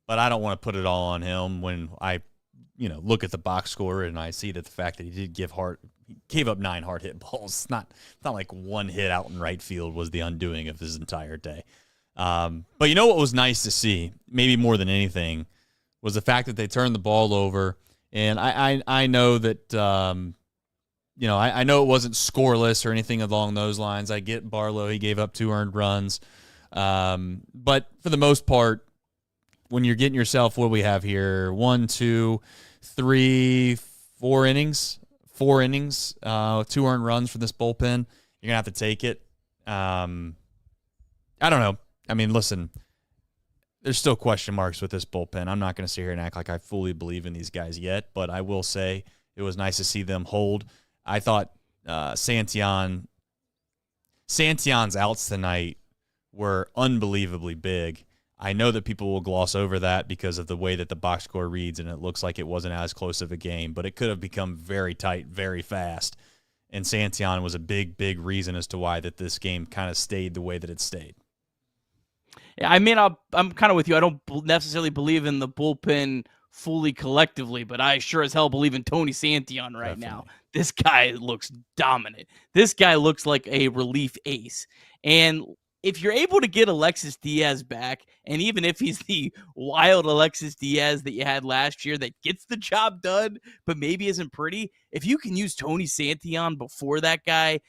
S1: but I don't want to put it all on him when I, look at the box score and I see that the fact that he gave up 9 hard hit balls. It's not like one hit out in right field was the undoing of his entire day. But you know what was nice to see, maybe more than anything, was the fact that they turned the ball over. And I know that, I know it wasn't scoreless or anything along those lines. I get Barlow, he gave up 2 earned runs. But for the most part, when you're getting yourself, what do we have here? 1, 2, 3, 4 innings. 4 innings, 2 earned runs for this bullpen. You're going to have to take it. I don't know. I mean, listen, there's still question marks with this bullpen. I'm not going to sit here and act like I fully believe in these guys yet, but I will say it was nice to see them hold. I thought Santillan's outs tonight were unbelievably big. I know that people will gloss over that because of the way that the box score reads, and it looks like it wasn't as close of a game, but it could have become very tight very fast. And Santillan was a big, big reason as to why that this game kind of stayed the way that it stayed.
S2: Yeah, I mean, I'm kind of with you. I don't necessarily believe in the bullpen fully collectively, but I sure as hell believe in Tony Santillan right now. This guy looks dominant. This guy looks like a relief ace. And if you're able to get Alexis Diaz back, and even if he's the wild Alexis Diaz that you had last year that gets the job done, but maybe isn't pretty, if you can use Tony Santillan before that guy,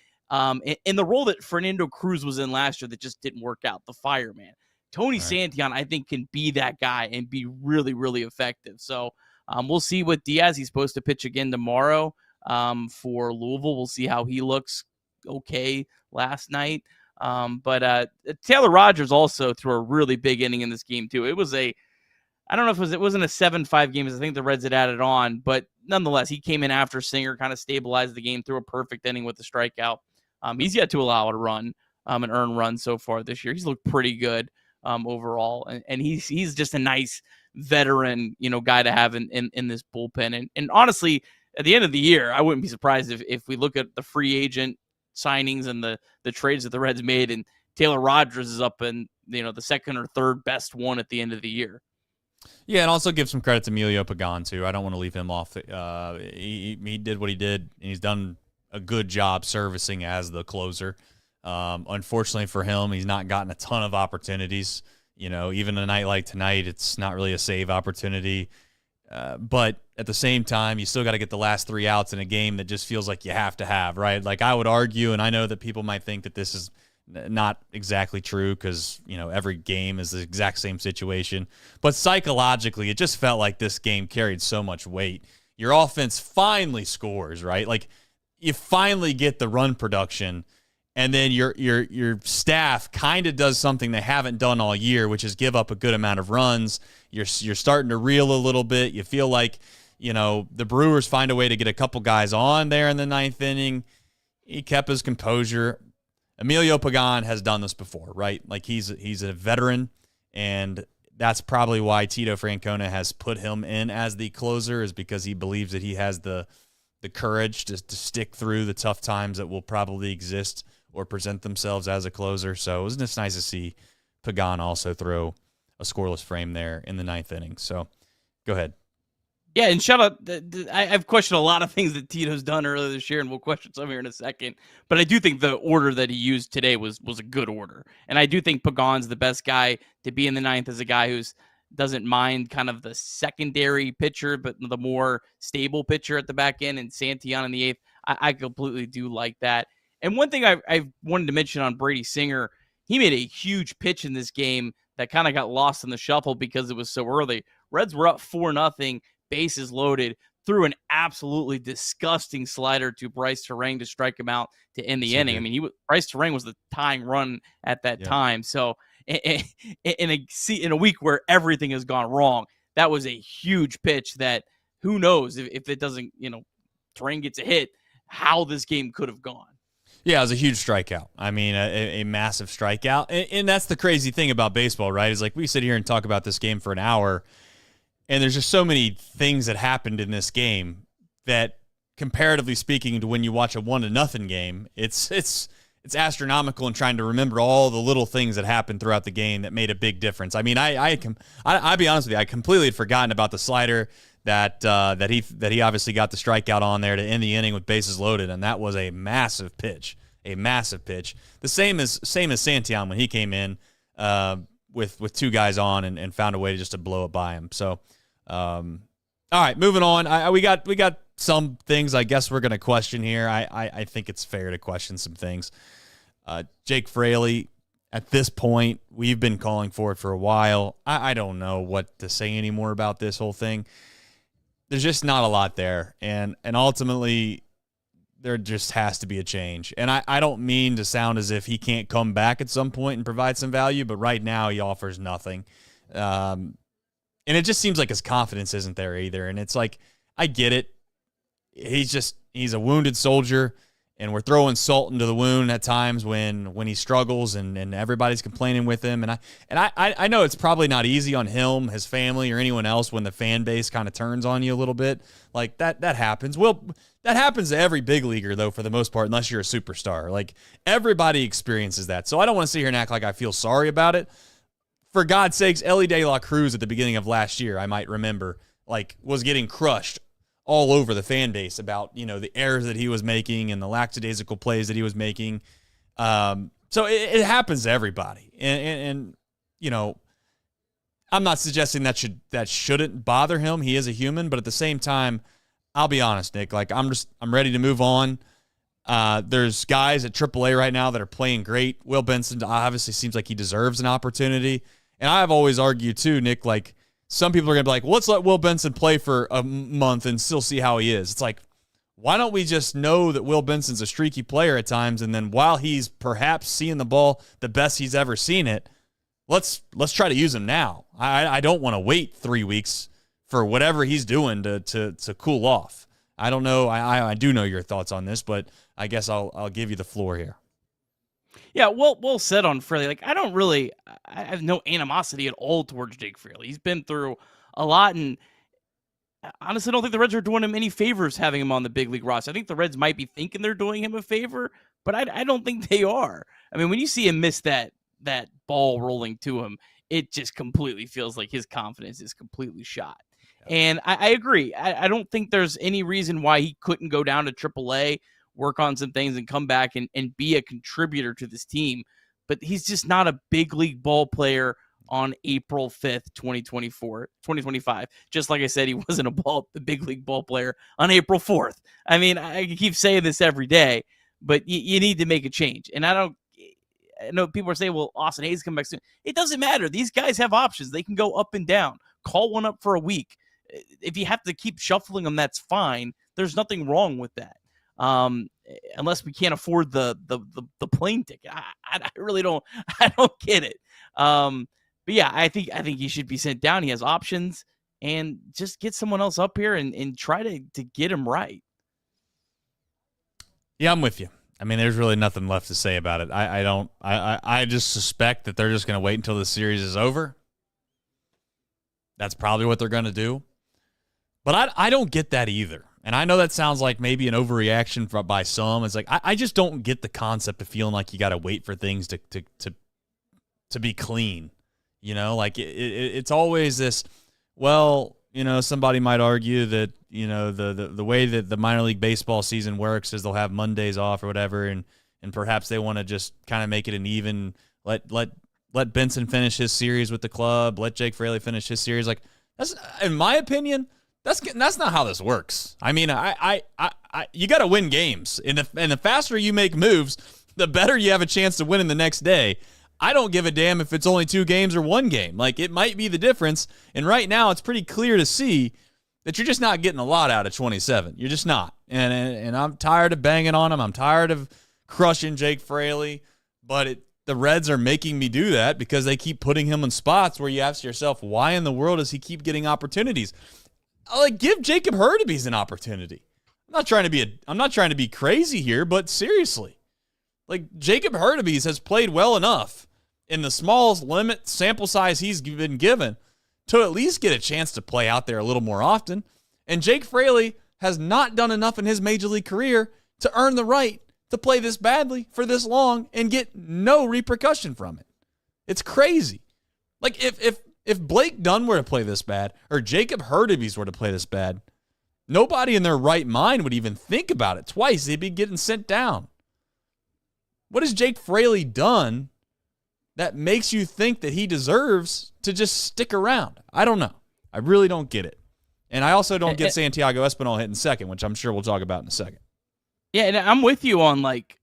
S2: in the role that Fernando Cruz was in last year that just didn't work out, the fireman, Tony Santillan, I think, can be that guy and be really, really effective. So we'll see with Diaz. He's supposed to pitch again tomorrow for Louisville. We'll see how he looks. Okay last night. But Taylor Rogers also threw a really big inning in this game too. It was I don't know if it wasn't a 7-5 game, as I think the Reds had added on, but nonetheless, he came in after Singer, kind of stabilized the game, threw a perfect inning with the strikeout. He's yet to allow a run, an earned run so far this year. He's looked pretty good overall, and he's just a nice veteran, guy to have in this bullpen. And honestly, at the end of the year, I wouldn't be surprised if we look at the free agent signings and the trades that the Reds made, and Taylor Rogers is up in the second or third best one at the end of the year.
S1: Yeah, and also give some credit to Emilio Pagan too. I don't want to leave him off. He did what he did, and he's done a good job servicing as the closer. Unfortunately for him, he's not gotten a ton of opportunities. Even a night like tonight, it's not really a save opportunity. But at the same time, you still got to get the last 3 outs in a game that just feels like you have to have, right? Like I would argue, and I know that people might think that this is not exactly true because, every game is the exact same situation. But psychologically, it just felt like this game carried so much weight. Your offense finally scores, right? Like you finally get the run production, and then your staff kind of does something they haven't done all year, which is give up a good amount of runs. You're starting to reel a little bit. You feel like, the Brewers find a way to get a couple guys on there in the 9th inning. He kept his composure. Emilio Pagan has done this before, right? Like he's a veteran, and that's probably why Tito Francona has put him in as the closer, is because he believes that he has the courage to stick through the tough times that will probably exist or present themselves as a closer. So it was just nice to see Pagan also throw a scoreless frame there in the 9th inning. So go ahead.
S2: Yeah, and shout out. I've questioned a lot of things that Tito's done earlier this year, and we'll question some here in a second. But I do think the order that he used today was a good order. And I do think Pagan's the best guy to be in the 9th as a guy who's doesn't mind kind of the secondary pitcher, but the more stable pitcher at the back end, and Santillan in the 8th. I completely do like that. And one thing I wanted to mention on Brady Singer, he made a huge pitch in this game that kind of got lost in the shuffle because it was so early. Reds were up 4-0, bases loaded, threw an absolutely disgusting slider to Brice Turang to strike him out to end the inning. I mean, Brice Turang was the tying run at that time. So in a week where everything has gone wrong, that was a huge pitch that who knows if it doesn't, Turang gets a hit, how this game could have gone.
S1: Yeah, it was a huge strikeout. I mean, a massive strikeout. And that's the crazy thing about baseball, right? Is like we sit here and talk about this game for an hour, and there's just so many things that happened in this game that, comparatively speaking, to when you watch a 1-0 game, it's astronomical in trying to remember all the little things that happened throughout the game that made a big difference. I mean, I'll be honest with you, I completely had forgotten about the slider that he obviously got the strikeout on there to end the inning with bases loaded, and that was a massive pitch. The same as Santillan when he came in with two guys on and found a way just to blow it by him. So, all right, moving on. We got some things I guess we're going to question here. I think it's fair to question some things. Jake Fraley, at this point, we've been calling for it for a while. I don't know what to say anymore about this whole thing. There's just not a lot there, and ultimately there just has to be a change. And I don't mean to sound as if he can't come back at some point and provide some value, but right now he offers nothing. And it just seems like his confidence isn't there either. And it's like, I get it. He's a wounded soldier, and we're throwing salt into the wound at times when he struggles and everybody's complaining with him. And I know it's probably not easy on him, his family, or anyone else when the fan base kind of turns on you a little bit. Like that happens. Well, that happens to every big leaguer, though, for the most part, unless you're a superstar. Like, everybody experiences that. So I don't want to sit here and act like I feel sorry about it. For God's sakes, Elly De La Cruz at the beginning of last year, I might remember, was getting crushed all over the fan base about, the errors that he was making and the lackadaisical plays that he was making. So it happens to everybody. And I'm not suggesting that shouldn't bother him. He is a human, but at the same time, I'll be honest, Nick, I'm ready to move on. There's guys at AAA right now that are playing great. Will Benson obviously seems like he deserves an opportunity. And I've always argued too, Nick, some people are going to be like, well, let's let Will Benson play for a month and still see how he is. It's like, why don't we just know that Will Benson's a streaky player at times, and then while he's perhaps seeing the ball the best he's ever seen it, let's try to use him now. I don't want to wait 3 weeks for whatever he's doing to cool off. I don't know. I do know your thoughts on this, but I guess I'll give you the floor here.
S2: Yeah, well said on Fraley. I have no animosity at all towards Jake Fraley. He's been through a lot, and honestly, I don't think the Reds are doing him any favors having him on the big league roster. I think the Reds might be thinking they're doing him a favor, but I don't think they are. I mean, when you see him miss that ball rolling to him, it just completely feels like his confidence is completely shot. Yeah. And I agree. I don't think there's any reason why he couldn't go down to AAA, work on some things, and come back and be a contributor to this team. But he's just not a big league ball player on April 5th, 2025. Just like I said, he wasn't a big league ball player on April 4th. I mean, I keep saying this every day, but you need to make a change. And I know people are saying, well, Austin Hayes come back soon. It doesn't matter. These guys have options. They can go up and down. Call one up for a week. If you have to keep shuffling them, that's fine. There's nothing wrong with that. Unless we can't afford the plane ticket. I really don't. I don't get it. But yeah, I think he should be sent down. He has options, and just get someone else up here and try to get him right.
S1: Yeah, I'm with you. I mean, there's really nothing left to say about it. I just suspect that they're just going to wait until the series is over. That's probably what they're going to do. But I don't get that either. And I know that sounds like maybe an overreaction by some. It's like, I just don't get the concept of feeling like you got to wait for things to be clean. It's always this, well, somebody might argue that, the way that the minor league baseball season works is they'll have Mondays off or whatever. And perhaps they want to just kind of make it an even, let Benson finish his series with the club, let Jake Fraley finish his series. Like, that's, in my opinion, that's not how this works. I mean, you got to win games, and the faster you make moves, the better you have a chance to win in the next day. I don't give a damn if it's only 2 games or 1 game. Like, it might be the difference. And right now, it's pretty clear to see that you're just not getting a lot out of 27. You're just not. And I'm tired of banging on him. I'm tired of crushing Jake Fraley. But the Reds are making me do that because they keep putting him in spots where you ask yourself, why in the world does he keep getting opportunities? Like, give Jacob Hurtubise an opportunity. I'm not trying to be crazy here, but seriously. Like, Jacob Hurtubise has played well enough in the small limit sample size he's been given to at least get a chance to play out there a little more often. And Jake Fraley has not done enough in his major league career to earn the right to play this badly for this long and get no repercussion from it. It's crazy. Like, if Blake Dunn were to play this bad, or Jacob Hurtubise were to play this bad, nobody in their right mind would even think about it twice. They'd be getting sent down. What has Jake Fraley done that makes you think that he deserves to just stick around? I don't know. I really don't get it. And I also don't get Santiago Espinal hitting second, which I'm sure we'll talk about in a second.
S2: Yeah, and I'm with you on, like,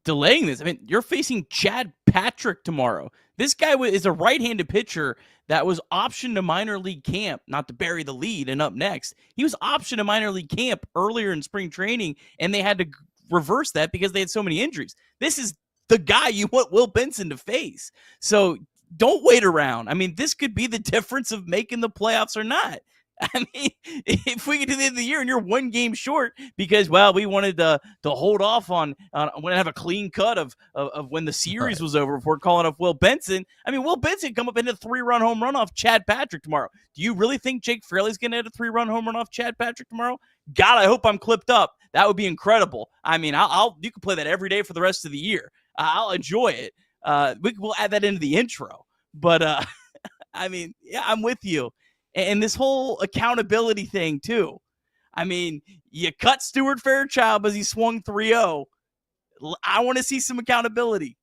S2: delaying this. I mean, you're facing Chad Patrick tomorrow. This guy is a right-handed pitcher that was optioned to minor league camp, not to bury the lead and up next. He was optioned to minor league camp earlier in spring training, and they had to reverse that because they had so many injuries. This is the guy you want Will Benson to face. So don't wait around. I mean, this could be the difference of making the playoffs or not. I mean, if we get to the end of the year and you're 1 game short because, well, we wanted to hold off on want to have a clean cut of when the series was over before calling up Will Benson. I mean, Will Benson come up and hit a 3-run home run off Chad Patrick tomorrow. Do you really think Jake Fraley's going to hit a 3-run home run off Chad Patrick tomorrow? God, I hope I'm clipped up. That would be incredible. I mean, you can play that every day for the rest of the year. I'll enjoy it. We'll add that into the intro. But, I mean, yeah, I'm with you. And this whole accountability thing, too. I mean, you cut Stuart Fairchild as he swung 3-0. I want to see some accountability.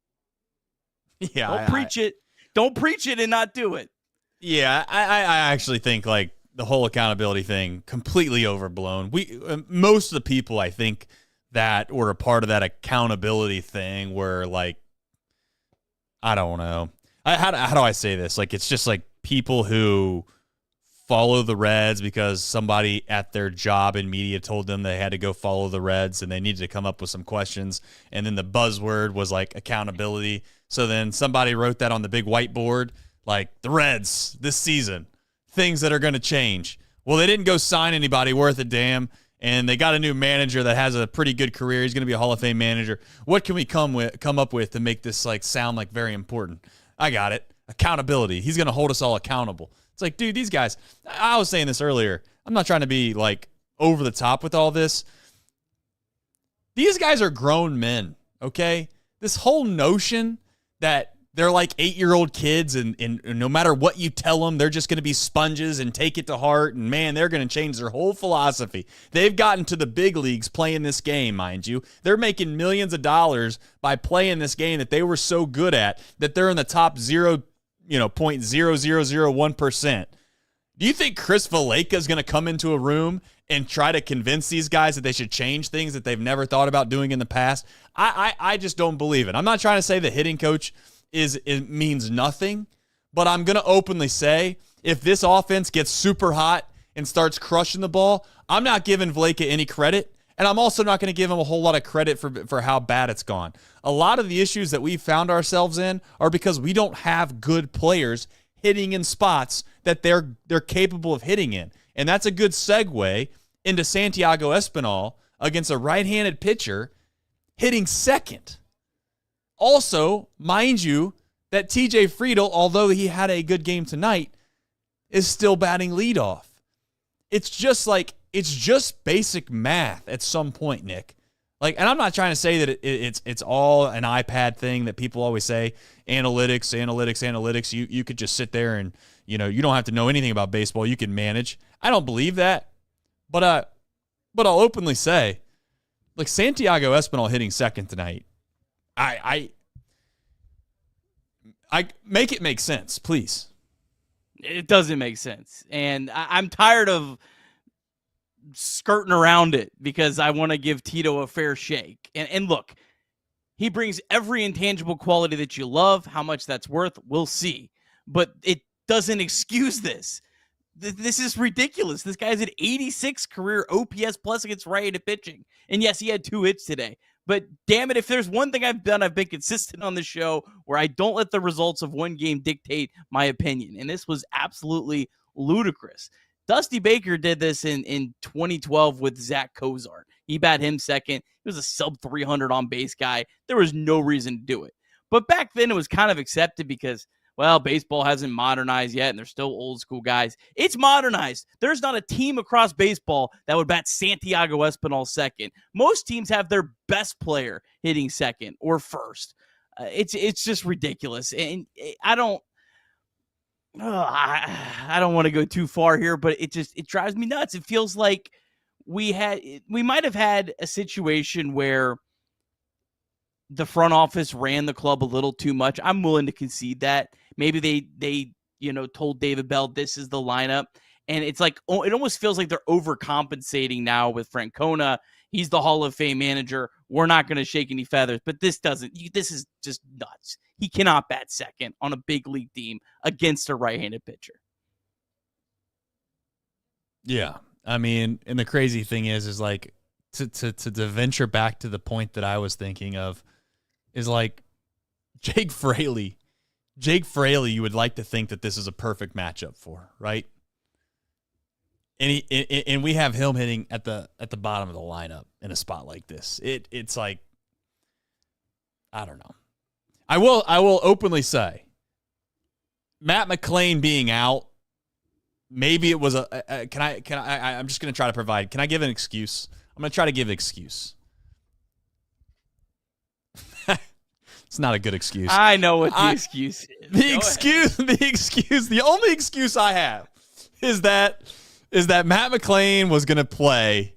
S1: Yeah,
S2: Don't preach it. Don't preach it and not do it.
S1: Yeah, I actually think, like, the whole accountability thing completely overblown. Most of the people, I think, that were a part of that accountability thing were, like, I don't know. How do I say this? Like, it's just like people who follow the Reds because somebody at their job in media told them they had to go follow the Reds and they needed to come up with some questions. And then the buzzword was like accountability. So then somebody wrote that on the big whiteboard, like the Reds this season, things that are going to change. Well, they didn't go sign anybody worth a damn. And they got a new manager that has a pretty good career. He's going to be a Hall of Fame manager. What can we come up with to make this like sound like very important? I got it. Accountability. He's going to hold us all accountable. It's like, dude, these guys, I was saying this earlier. I'm not trying to be like over the top with all this. These guys are grown men, okay? This whole notion that they're like 8-year-old kids and no matter what you tell them, they're just going to be sponges and take it to heart. And, man, they're going to change their whole philosophy. They've gotten to the big leagues playing this game, mind you. They're making millions of dollars by playing this game that they were so good at that they're in the top 0.0001%. Do you think Chris Valaika is going to come into a room and try to convince these guys that they should change things that they've never thought about doing in the past? I just don't believe it. I'm not trying to say the hitting coach it means nothing, but I'm going to openly say if this offense gets super hot and starts crushing the ball, I'm not giving Valaika any credit, and I'm also not going to give him a whole lot of credit for how bad it's gone. A lot of the issues that we've found ourselves in are because we don't have good players hitting in spots that they're capable of hitting in. And that's a good segue into Santiago Espinal against a right-handed pitcher hitting second. Also, mind you, that TJ Friedl, although he had a good game tonight, is still batting leadoff. It's just basic math at some point, Nick. Like, and I'm not trying to say that it's all an iPad thing that people always say, analytics. You could just sit there and, you don't have to know anything about baseball. You can manage. I don't believe that. But I'll openly say, like, Santiago Espinal hitting second tonight, I make it make sense, please.
S2: It doesn't make sense. And I'm tired of skirting around it because I want to give Tito a fair shake. And look, He brings every intangible quality that you love. How much that's worth, we'll see. But it doesn't excuse this. This is ridiculous. This guy's at 86 career OPS plus against right-handed pitching. And yes, he had 2 hits today. But damn it, if there's one thing I've done, I've been consistent on the show where I don't let the results of one game dictate my opinion. And this was absolutely ludicrous. Dusty Baker did this in 2012 with Zach Cozart. He bat him second. He was a sub 300 on base guy. There was no reason to do it. But back then it was kind of accepted because, well, baseball hasn't modernized yet and they're still old school guys. It's modernized. There's not a team across baseball that would bat Santiago Espinal second. Most teams have their best player hitting second or first. It's just ridiculous. And I don't want to go too far here, but it drives me nuts. It feels like we might have had a situation where the front office ran the club a little too much. I'm willing to concede that. Maybe they told David Bell this is the lineup, and it's like it almost feels like they're overcompensating now with Francona. He's the Hall of Fame manager. We're not going to shake any feathers, but this is just nuts. He cannot bat second on a big league team against a right-handed pitcher.
S1: Yeah. I mean, and the crazy thing is like to venture back to the point that I was thinking of is like Jake Fraley, you would like to think that this is a perfect matchup for, right? And we have him hitting at the bottom of the lineup in a spot like this. It's like, I don't know. I will openly say, Matt McClain being out, maybe it was I'm just going to try to provide. Can I give an excuse? I'm going to try to give an excuse. It's not a good excuse.
S2: I know what the excuse is.
S1: The only excuse I have is that Matt McClain was going to play.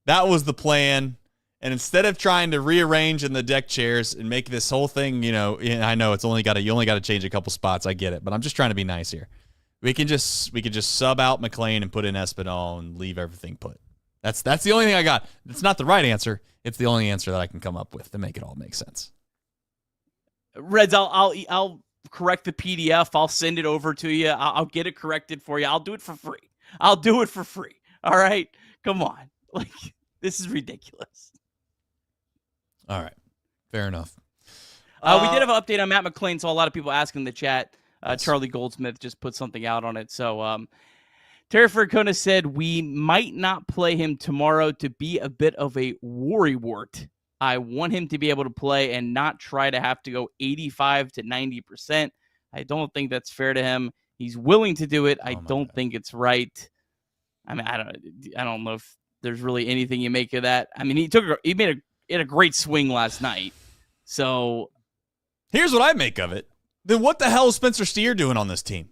S1: That was the plan. And instead of trying to rearrange in the deck chairs and make this whole thing, I know you only got to change a couple spots. I get it, but I'm just trying to be nice here. We can just sub out McClain and put in Espinal and leave everything put. That's the only thing I got. It's not the right answer. It's the only answer that I can come up with to make it all make sense.
S2: Reds, I'll correct the PDF. I'll send it over to you. I'll get it corrected for you. I'll do it for free. All right, come on. Like, this is ridiculous.
S1: All right, fair enough.
S2: We did have an update on Matt McClain, so a lot of people asking in the chat. Charlie Goldsmith just put something out on it. So Terry Francona said we might not play him tomorrow to be a bit of a worrywart. I want him to be able to play and not try to have to go 85 to 90%. I don't think that's fair to him. He's willing to do it. I don't think it's right. I mean, I don't know if there's really anything you make of that. I mean, he made a great swing last night. So
S1: here's what I make of it. Then what the hell is Spencer Steer doing on this team?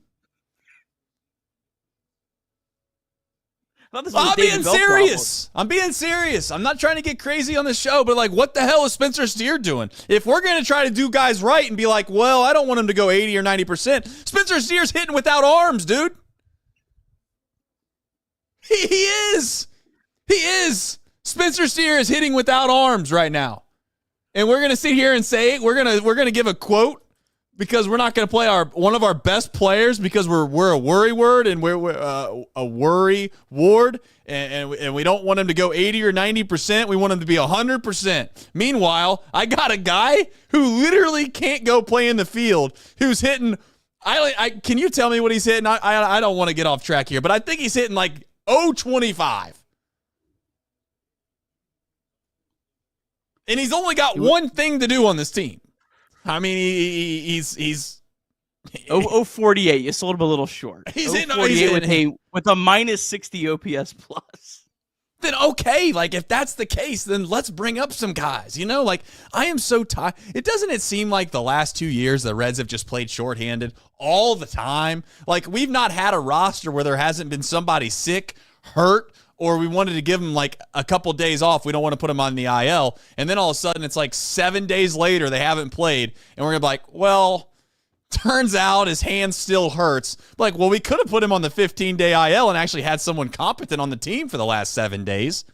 S1: I'm being serious. I'm being serious. I'm not trying to get crazy on this show, but like, what the hell is Spencer Steer doing? If we're going to try to do guys right and be like, well, I don't want him to go 80 or 90%, Spencer Steer's hitting without arms, dude. He is. He is. Spencer Steer is hitting without arms right now. And we're going to sit here and say, we're going to give a quote because we're not going to play one of our best players because we're a worry word and we're a worry ward and we don't want him to go 80 or 90%. We want him to be 100%. Meanwhile, I got a guy who literally can't go play in the field who's hitting. Can you tell me what he's hitting? I don't want to get off track here, but I think he's hitting like 0.25. And he's only got one thing to do on this team. I mean, he's
S2: 0.48. You sold him a little short.
S1: He's in
S2: with a minus 60 OPS plus.
S1: Then okay, like if that's the case, then let's bring up some guys. Like I am so tired. Doesn't it seem like the last 2 years the Reds have just played shorthanded all the time? Like we've not had a roster where there hasn't been somebody sick, hurt, or we wanted to give him like a couple days off. We don't want to put him on the IL. And then all of a sudden it's like 7 days later they haven't played. And we're going to be like, well, turns out his hand still hurts. Like, well, we could have put him on the 15-day IL and actually had someone competent on the team for the last 7 days.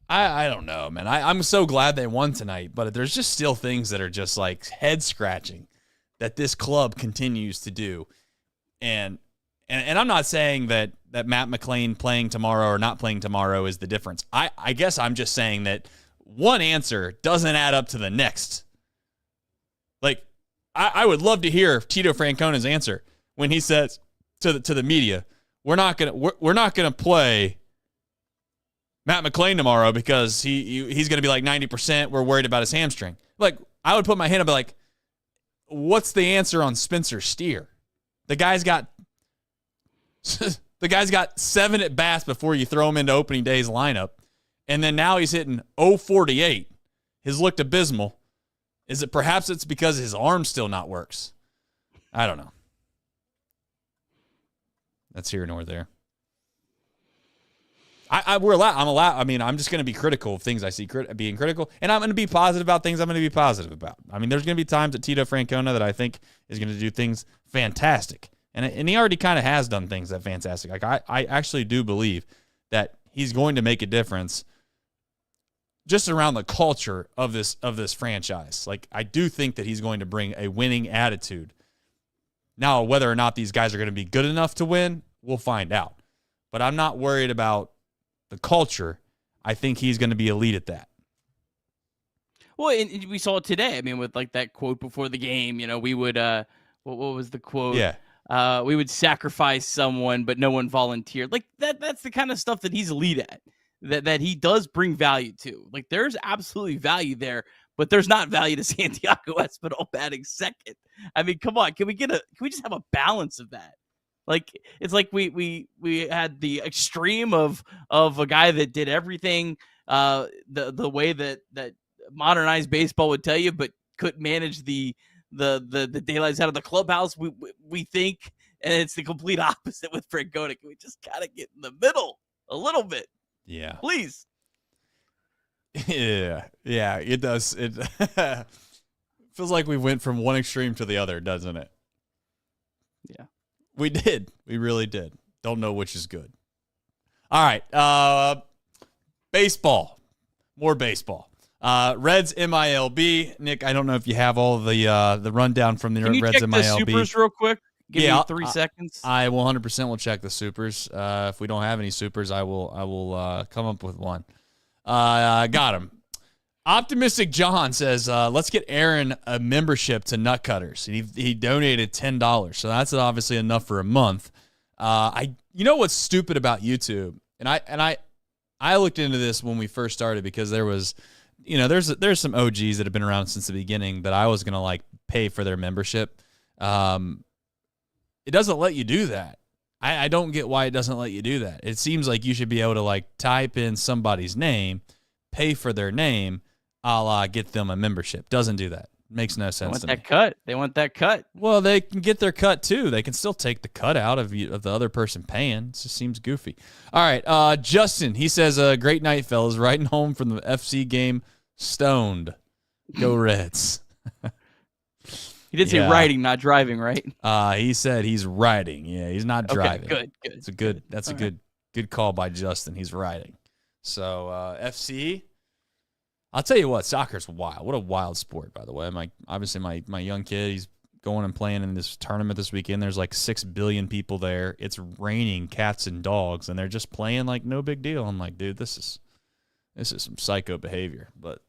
S1: I don't know, man. I'm so glad they won tonight, but there's just still things that are just like head scratching that this club continues to do. And I'm not saying that Matt McClain playing tomorrow or not playing tomorrow is the difference. I guess I'm just saying that one answer doesn't add up to the next. Like, I would love to hear Tito Francona's answer when he says to the media, we're not gonna play Matt McClain tomorrow because he's going to be like 90%. We're worried about his hamstring. Like, I would put my hand up and be like, what's the answer on Spencer Steer? The guy's got 7 at bats before you throw him into opening day's lineup. And then now he's hitting 048. His looked abysmal. Is it perhaps it's because his arm still not works? I don't know. That's here nor there. I'm allowed. I mean, I'm just going to be critical of things I see being critical, and I'm going to be positive about things I'm going to be positive about. I mean, there's going to be times at Tito Francona that I think is going to do things fantastic, and he already kind of has done things that fantastic. Like I actually do believe that he's going to make a difference just around the culture of this franchise. Like, I do think that he's going to bring a winning attitude. Now, whether or not these guys are going to be good enough to win, we'll find out. But I'm not worried about the culture. I think he's going to be elite at that.
S2: Well, and we saw it today. I mean, with like that quote before the game, we would, what was the quote?
S1: Yeah.
S2: We would sacrifice someone, but no one volunteered. Like that's the kind of stuff that he's elite at, that he does bring value to. Like, there's absolutely value there, but there's not value to Santiago Espinal batting second. I mean, come on. Can we just have a balance of that? Like, it's like we had the extreme of a guy that did everything the way that modernized baseball would tell you, but couldn't manage the daylights out of the clubhouse. We think, and it's the complete opposite with Francona. Can we just kind of get in the middle a little bit?
S1: Yeah,
S2: please.
S1: Yeah, it does. It feels like we went from one extreme to the other, doesn't it?
S2: Yeah.
S1: We did. We really did. Don't know which is good. All right. Baseball. More baseball. Reds MILB. Nick, I don't know if you have all the rundown from the Reds MILB.
S2: Can you check the Supers real quick? Give me 3 seconds.
S1: I will 100% will check the Supers. If we don't have any Supers, I will come up with one. Got him. Optimistic John says, let's get Aaron a membership to Nutcutters. He donated $10, so that's obviously enough for a month. You know what's stupid about YouTube? And I looked into this when we first started because there was, there's some OGs that have been around since the beginning that I was gonna like pay for their membership. It doesn't let you do that. I don't get why it doesn't let you do that. It seems like you should be able to like type in somebody's name, pay for their name, a la get them a membership. Doesn't do that. Makes no sense to me.
S2: They want that cut.
S1: Well, they can get their cut too. They can still take the cut out of the other person paying. It just seems goofy. All right, Justin, he says, great night, fellas. Riding home from the FC game, stoned. Go Reds.
S2: He did say riding, not driving, right?
S1: He said he's riding. Yeah, he's not driving.
S2: Good.
S1: That's a good call by Justin. He's riding. So FC. I'll tell you what, soccer's wild. What a wild sport, by the way. My young kid, he's going and playing in this tournament this weekend. There's like 6 billion people there. It's raining cats and dogs, and they're just playing like no big deal. I'm like, dude, this is some psycho behavior. But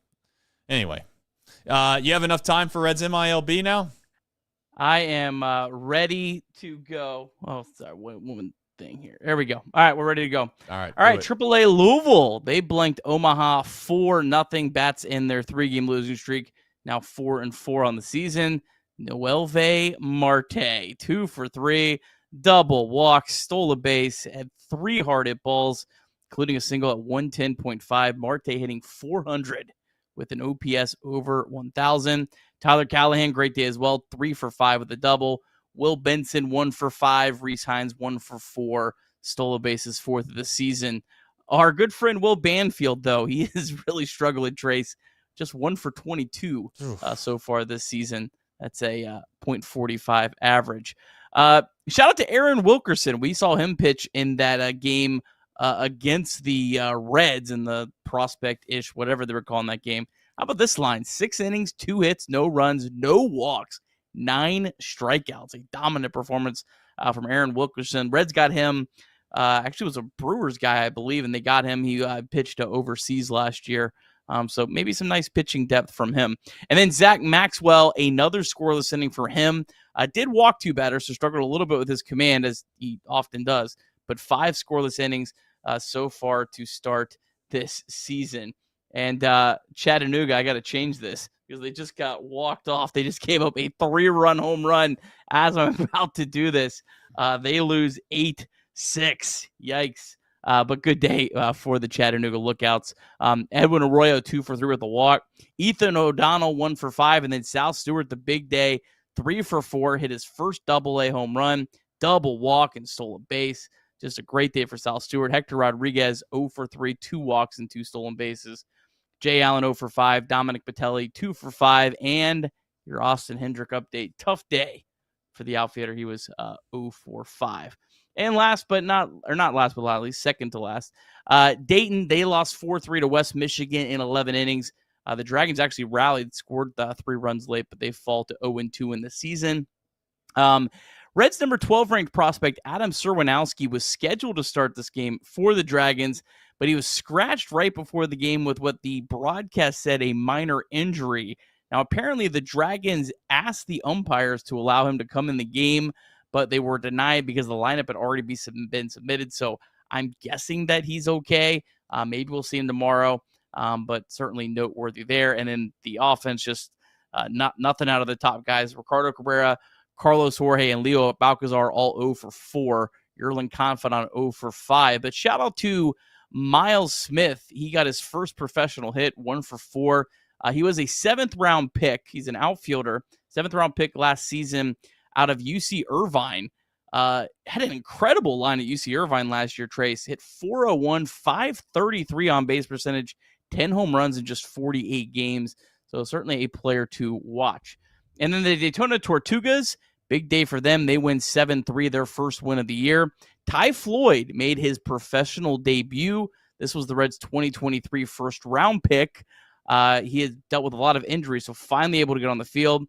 S1: anyway, you have enough time for Reds MILB now?
S2: I am ready to go. Oh, sorry, one thing here. There we go. All right, we're ready to go.
S1: All right.
S2: AAA Louisville. They blanked Omaha 4-0. Bats in their 3-game losing streak. Now 4-4 on the season. Noelve Marte, 2 for 3, double walk, stole a base, had 3 hard hit balls, including a single at 110.5. Marte hitting 400 with an OPS over 1,000. Tyler Callahan, great day as well, 3 for 5 with a double. Will Benson, 1 for 5. Reese Hines, 1 for 4. Stole a bases, 4th of the season. Our good friend Will Banfield, though, he is really struggling, Trace. Just 1 for 22 so far this season. That's a .45 average. Shout out to Aaron Wilkerson. We saw him pitch in that game against the Reds in the prospect-ish, whatever they were calling that game. How about this line? 6 innings, 2 hits, no runs, no walks, 9 strikeouts. A dominant performance from Aaron Wilkerson. Reds got him. Actually, was a Brewers guy, I believe, and they got him. He pitched to overseas last year. So maybe some nice pitching depth from him. And then Zach Maxwell, another scoreless inning for him. Did walk 2 batters, so struggled a little bit with his command, as he often does. But 5 scoreless innings so far to start this season. And Chattanooga, I got to change this because they just got walked off. They just gave up a 3-run home run as I'm about to do this. They lose 8-6. Yikes. But good day for the Chattanooga Lookouts. Edwin Arroyo, 2 for 3 with a walk. Ethan O'Donnell, 1 for 5. And then Sal Stewart, the big day, 3 for 4. Hit his first double-A home run, double walk, and stole a base. Just a great day for Sal Stewart. Hector Rodríguez, 0 for 3, 2 walks and 2 stolen bases. Jay Allen, 0 for 5. Dominic Patelli, 2 for 5. And your Austin Hendrick update. Tough day for the outfielder. He was 0 for 5. And last but not least, second to last, Dayton, they lost 4-3 to West Michigan in 11 innings. The Dragons actually rallied, scored 3 runs late, but they fall to 0-2 in the season. Reds number 12 ranked prospect Adam Serwinowski was scheduled to start this game for the Dragons, but he was scratched right before the game with what the broadcast said a minor injury. Now, apparently the Dragons asked the umpires to allow him to come in the game, but they were denied because the lineup had already been submitted. So I'm guessing that he's okay. Maybe we'll see him tomorrow, but certainly noteworthy there. And then the offense, just nothing out of the top guys. Ricardo Cabrera, Carlos Jorge, and Leo Balcazar all 0 for 4. Yerlin Confidant 0 for 5. But shout out to Miles Smith. He got his first professional hit, 1 for 4. He was a 7th-round pick. He's an outfielder. 7th-round pick last season out of UC Irvine. Had an incredible line at UC Irvine last year, Trace. Hit 401, 533 on base percentage, 10 home runs in just 48 games. So certainly a player to watch. And then the Daytona Tortugas, big day for them. They win 7-3, their first win of the year. Ty Floyd made his professional debut. This was the Reds' 2023 first-round pick. He has dealt with a lot of injuries, so finally able to get on the field.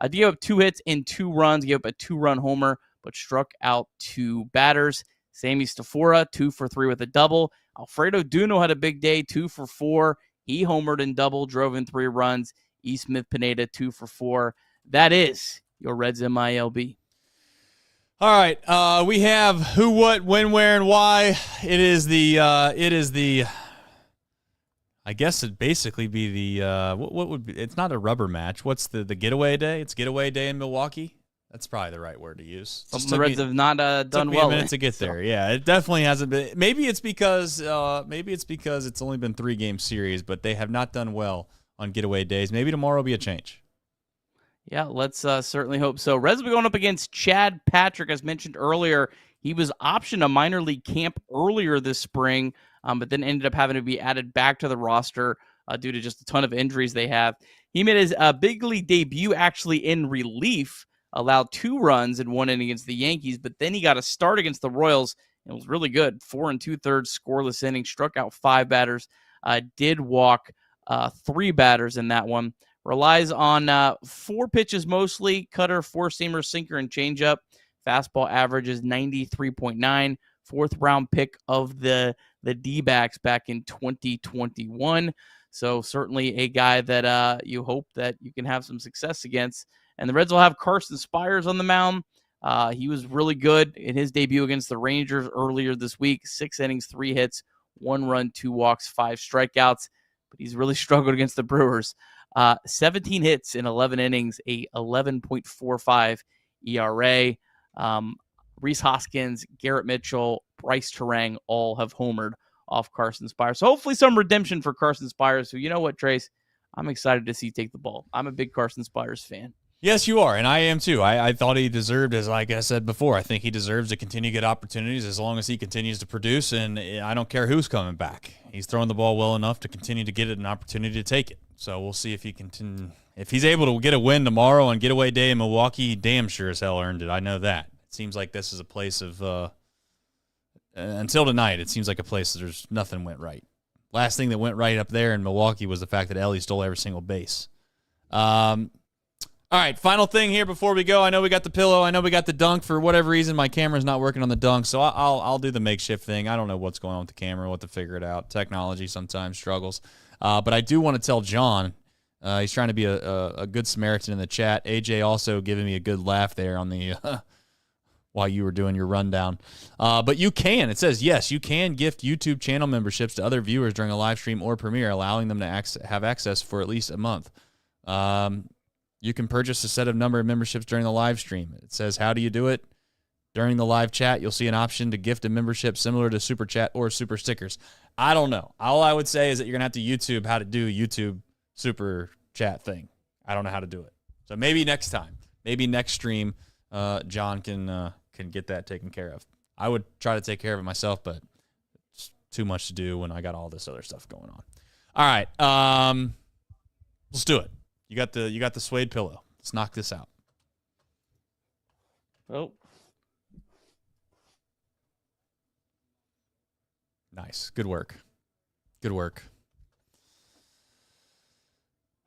S2: Gave up 2 hits and 2 runs. Gave up a 2-run homer, but struck out 2 batters. Sammy Stafora, 2 for 3 with a double. Alfredo Duno had a big day, 2 for 4. He homered and doubled, drove in 3 runs. E. Smith Pineda, 2 for 4. That is your Reds MILB.
S1: All right, we have who, what, when, where, and why. It is the. I guess it'd basically be the. What would be? It's not a rubber match. What's the getaway day? It's getaway day in Milwaukee. That's probably the right word to use.
S2: The Reds have not done
S1: took me
S2: well.
S1: a minute to get there. Yeah, it definitely hasn't been. Maybe it's because it's only been 3-game series, but they have not done well on getaway days. Maybe tomorrow will be a change.
S2: Yeah, let's certainly hope so. Reds will be going up against Chad Patrick, as mentioned earlier. He was optioned a minor league camp earlier this spring, but then ended up having to be added back to the roster due to just a ton of injuries they have. He made his big league debut actually in relief, allowed 2 runs in 1 inning against the Yankees, but then he got a start against the Royals and was really good. 4 2/3 scoreless inning, struck out 5 batters, did walk 3 batters in that one. Relies on 4 pitches mostly, cutter, 4-seamer, sinker, and changeup. Fastball average is 93.9. 4th-round pick of the D-backs back in 2021. So certainly a guy that you hope that you can have some success against. And the Reds will have Carson Spires on the mound. He was really good in his debut against the Rangers earlier this week. 6 innings, 3 hits, 1 run, 2 walks, 5 strikeouts. But he's really struggled against the Brewers. 17 hits in 11 innings, a 11.45 ERA. Rhys Hoskins, Garrett Mitchell, Brice Turang all have homered off Carson Spires. So hopefully some redemption for Carson Spires, who, you know what, Trace? I'm excited to see take the ball. I'm a big Carson Spires fan.
S1: Yes, you are, and I am too. I thought he deserved, as like I said before, I think he deserves to continue to get opportunities as long as he continues to produce, and I don't care who's coming back. He's throwing the ball well enough to continue to get it an opportunity to take it. So we'll see if he can. If he's able to get a win tomorrow on getaway day in Milwaukee, he damn sure as hell earned it. I know that. It seems like this is a place of until tonight, it seems like a place that there's nothing went right. Last thing that went right up there in Milwaukee was the fact that Ellie stole every single base. All right, final thing here before we go. I know we got the pillow. I know we got the dunk. For whatever reason, my camera's not working on the dunk, so I'll do the makeshift thing. I don't know what's going on with the camera, what to figure it out. Technology sometimes struggles. But I do want to tell John, he's trying to be a good Samaritan in the chat. AJ also giving me a good laugh there on the while you were doing your rundown. But you can. It says, yes, you can gift YouTube channel memberships to other viewers during a live stream or premiere, allowing them to have access for at least a month. You can purchase a set of number of memberships during the live stream. It says, how do you do it? During the live chat, you'll see an option to gift a membership similar to Super Chat or Super Stickers. I don't know. All I would say is that you're going to have to YouTube how to do YouTube Super Chat thing. I don't know how to do it. So maybe next time, maybe next stream, John can get that taken care of. I would try to take care of it myself, but it's too much to do when I got all this other stuff going on. All right. Let's do it. You got the suede pillow. Let's knock this out.
S2: Oh.
S1: Nice. Good work. Good work.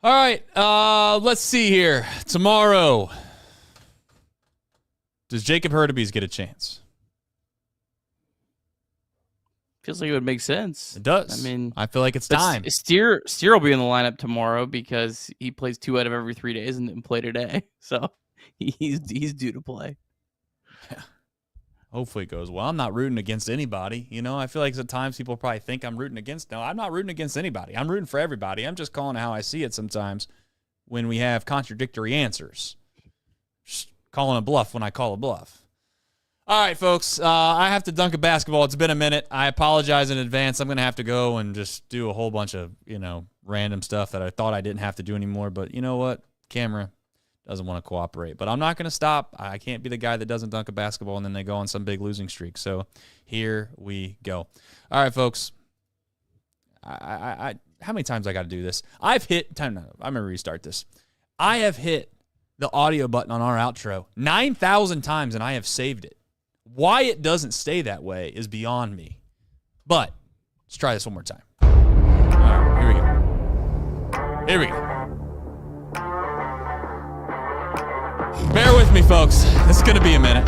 S1: All right. Let's see here. Tomorrow. Does Jacob Hurtubise get a chance?
S2: Feels like it would make sense.
S1: It does.
S2: I mean,
S1: I feel like it's time.
S2: Steer will be in the lineup tomorrow because he plays 2 out of every 3 days and didn't play today. So he's due to play.
S1: Yeah. Hopefully it goes well. I'm not rooting against anybody. You know, I feel like at times people probably think I'm rooting against. No, I'm not rooting against anybody. I'm rooting for everybody. I'm just calling it how I see it sometimes when we have contradictory answers. Just calling a bluff when I call a bluff. All right, folks, I have to dunk a basketball. It's been a minute. I apologize in advance. I'm going to have to go and just do a whole bunch of, random stuff that I thought I didn't have to do anymore. But you know what? Camera doesn't want to cooperate. But I'm not going to stop. I can't be the guy that doesn't dunk a basketball and then they go on some big losing streak. So here we go. All right, folks. I how many times I got to do this? I'm going to restart this. I have hit the audio button on our outro 9,000 times and I have saved it. Why it doesn't stay that way is beyond me. But let's try this one more time. All right, here we go. Here we go. Bear with me, folks. This is going to be a minute.